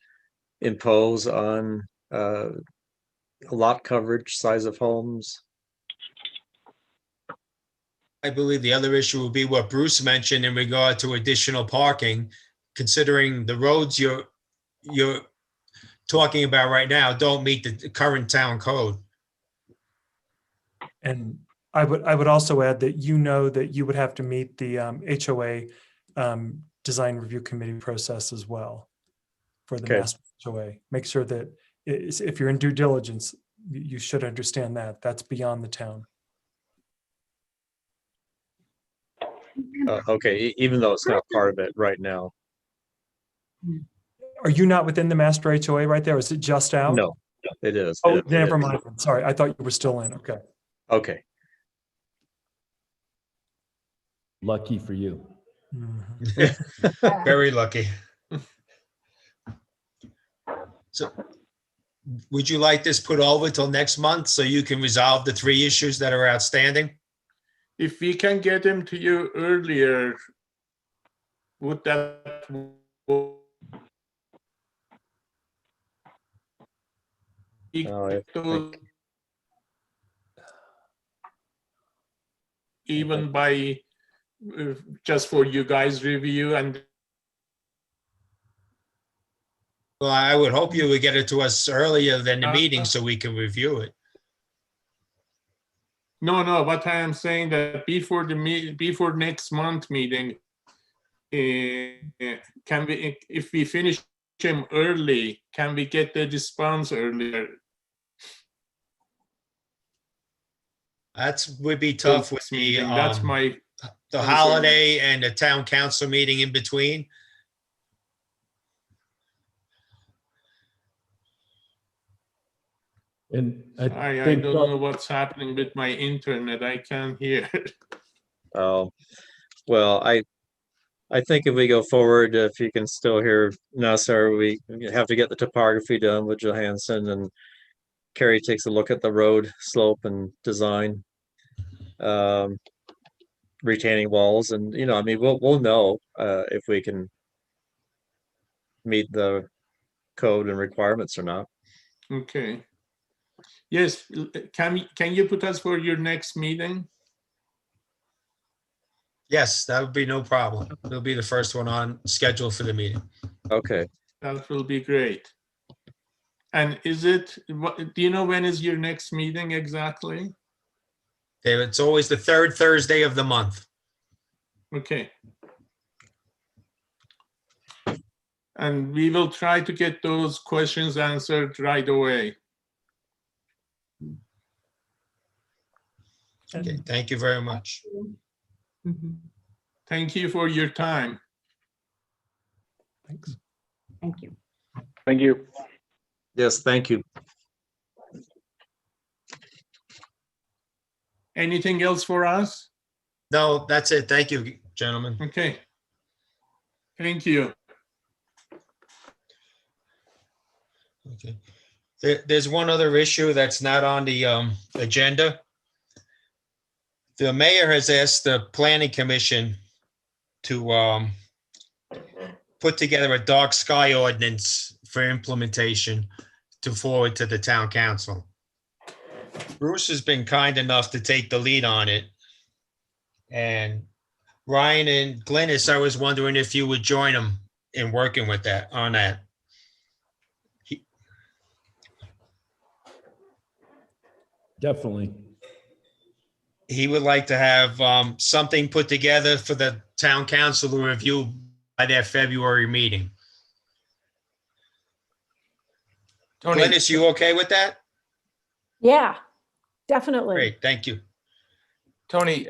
Speaker 16: impose on lot coverage, size of homes?
Speaker 4: I believe the other issue will be what Bruce mentioned in regard to additional parking, considering the roads you're talking about right now don't meet the current town code.
Speaker 9: And I would also add that that you would have to meet the HOA design review committee process as well for the
Speaker 16: Okay.
Speaker 9: master HOA. Make sure that if you're in due diligence, you should understand that that's beyond the town.
Speaker 16: Okay, even though it's not part of it right now.
Speaker 9: Are you not within the master HOA right there? Is it just out?
Speaker 16: No, it is.
Speaker 9: Oh,
Speaker 16: It
Speaker 9: never
Speaker 16: is.
Speaker 9: mind. Sorry, I thought you were still in. Okay.
Speaker 16: Okay.
Speaker 11: Lucky for you.
Speaker 4: Very lucky. So would you like this put over till next month so you can resolve the 3 issues that are outstanding?
Speaker 15: If we can get them to you earlier, would that work? Even by just for you guys review and.
Speaker 4: Well, I would hope you would get it to us earlier than the meeting so we can review it.
Speaker 15: No, but I am saying that before before next month meeting, can we, if we finish them early, can we get the response earlier?
Speaker 4: That would be tough with
Speaker 15: That's my
Speaker 4: the holiday and the town council meeting in between.
Speaker 11: And
Speaker 15: I
Speaker 11: think
Speaker 15: don't know what's happening with my internet. I can't hear.
Speaker 16: Oh, well, I think if we go forward, if you can still hear Nasser, we have to get the topography done with Johansson, and Carrie takes a look at the road slope and design, retaining walls, and I mean, we'll know if we can meet the code and requirements or not.
Speaker 15: Okay. Yes, can you put us for your next meeting?
Speaker 4: Yes, that would be no problem. It'll be the first one on schedule for the meeting.
Speaker 16: Okay.
Speaker 15: That will be great. And do you know when is your next meeting exactly?
Speaker 4: It's always the 3rd Thursday of the month.
Speaker 15: Okay. And we will try to get those questions answered right away.
Speaker 4: Okay, thank you very much.
Speaker 15: Thank you for your time.
Speaker 9: Thanks.
Speaker 7: Thank you.
Speaker 17: Thank you.
Speaker 16: Yes, thank you.
Speaker 15: Anything else for us?
Speaker 4: No, that's it. Thank you, gentlemen.
Speaker 15: Okay. Thank you.
Speaker 4: Okay. There's one other issue that's not on the agenda. The mayor has asked the planning commission to put together a dark sky ordinance for implementation to forward to the town council. Bruce has been kind enough to take the lead on it. And Ryan and Glynis, I was wondering if you would join him in working with that, on that.
Speaker 11: Definitely.
Speaker 4: He would like to have something put together for the town council to review by their February meeting.
Speaker 3: Tony,
Speaker 4: Glynis, you okay with that?
Speaker 8: Yeah, definitely.
Speaker 4: Great, thank you.
Speaker 3: Tony,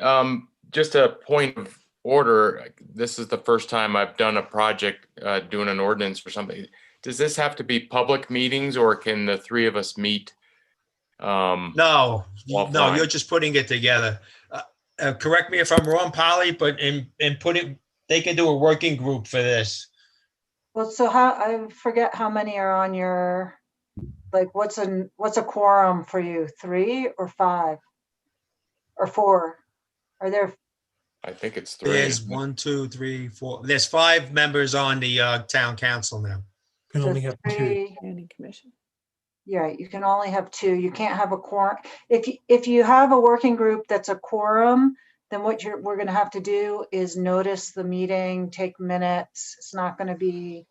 Speaker 3: just a point of order. This is the first time I've done a project, doing an ordinance for something. Does this have to be public meetings, or can the three of us meet?
Speaker 4: No,
Speaker 3: Offline.
Speaker 4: you're just putting it together. Correct me if I'm wrong, Polly, but they can do a working group for this.
Speaker 10: Well, so I forget how many are on your, like, what's a quorum for you? 3 or 5 or 4? Are there?
Speaker 3: I think it's 3.
Speaker 4: There's 1, 2, 3, 4. There's 5 members on the town council now.
Speaker 9: Can
Speaker 10: So
Speaker 9: only have 2.
Speaker 10: 3.
Speaker 8: Planning commission.
Speaker 10: Yeah, you can only have 2. You can't have a quorum. If you have a working group that's a quorum, then what we're going to have to do is notice the meeting, take minutes. It's not going to be,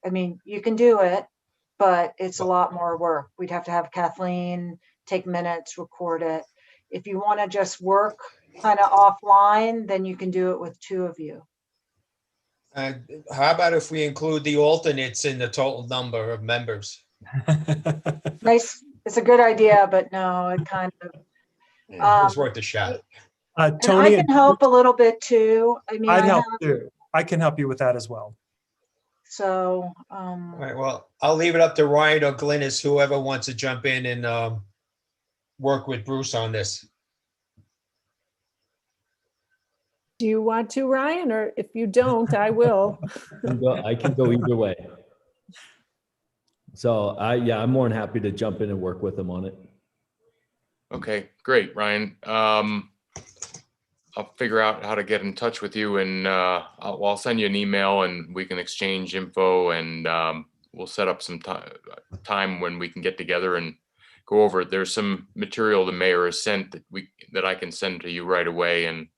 Speaker 10: I mean, you can do it, but it's a lot more work. We'd have to have Kathleen take minutes, record it. If you want to just work kind of offline, then you can do it with 2 of you.
Speaker 4: How about if we include the alternates in the total number of members?
Speaker 10: Nice. It's a good idea, but no, it kind of.
Speaker 4: It's worth a shot.
Speaker 9: Tony,
Speaker 10: I can help a little bit too. I mean,
Speaker 9: I'd help too. I can help you with that as well.
Speaker 10: So,
Speaker 4: All right, well, I'll leave it up to Ryan or Glynis, whoever wants to jump in and work with Bruce on this.
Speaker 8: Do you want to, Ryan? Or if you don't, I will.
Speaker 11: I can go either way. So I'm more than happy to jump in and work with them on it.
Speaker 3: Okay, great, Ryan. I'll figure out how to get in touch with you, and I'll send you an email, and we can exchange info, and we'll set up some time when we can get together and go over it. There's some material the mayor has sent that I can send to you right away, and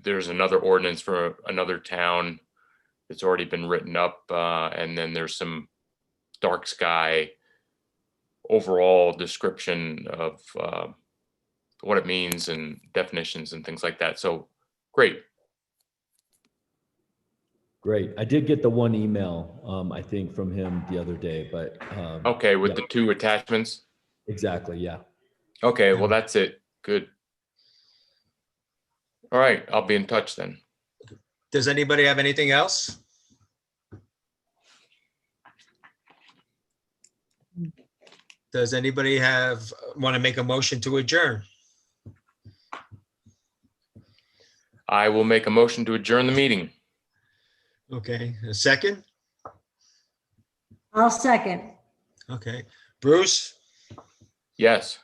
Speaker 3: there's another ordinance for another town that's already been written up, and then there's some dark sky overall description of what it means and definitions and things like that. So great.
Speaker 11: Great. I did get the one email, I think, from him the other day, but
Speaker 3: Okay, with the 2 attachments.
Speaker 11: Exactly. Yeah.
Speaker 3: Okay, well, that's it. Good. All right, I'll be in touch then.
Speaker 4: Does anybody have anything else? Does anybody want to make a motion to adjourn?
Speaker 3: I will make a motion to adjourn the meeting.
Speaker 4: Okay, a second?
Speaker 7: I'll second.
Speaker 4: Okay, Bruce,
Speaker 3: Yes.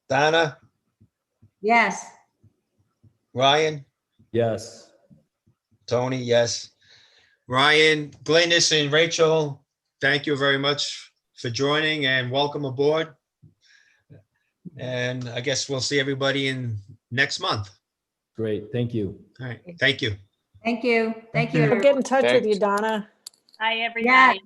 Speaker 4: Donna,
Speaker 7: Yes.
Speaker 4: Ryan,
Speaker 11: Yes.
Speaker 4: Tony, yes. Ryan, Glynis, and Rachel, thank you very much for joining and welcome aboard. And I guess we'll see everybody in next month.
Speaker 11: Great. Thank you.
Speaker 4: All right, thank you.
Speaker 7: Thank you. Thank you.
Speaker 8: I'll get in touch with
Speaker 3: Thanks.
Speaker 8: you, Donna.
Speaker 2: Hi, everybody.
Speaker 7: Yes.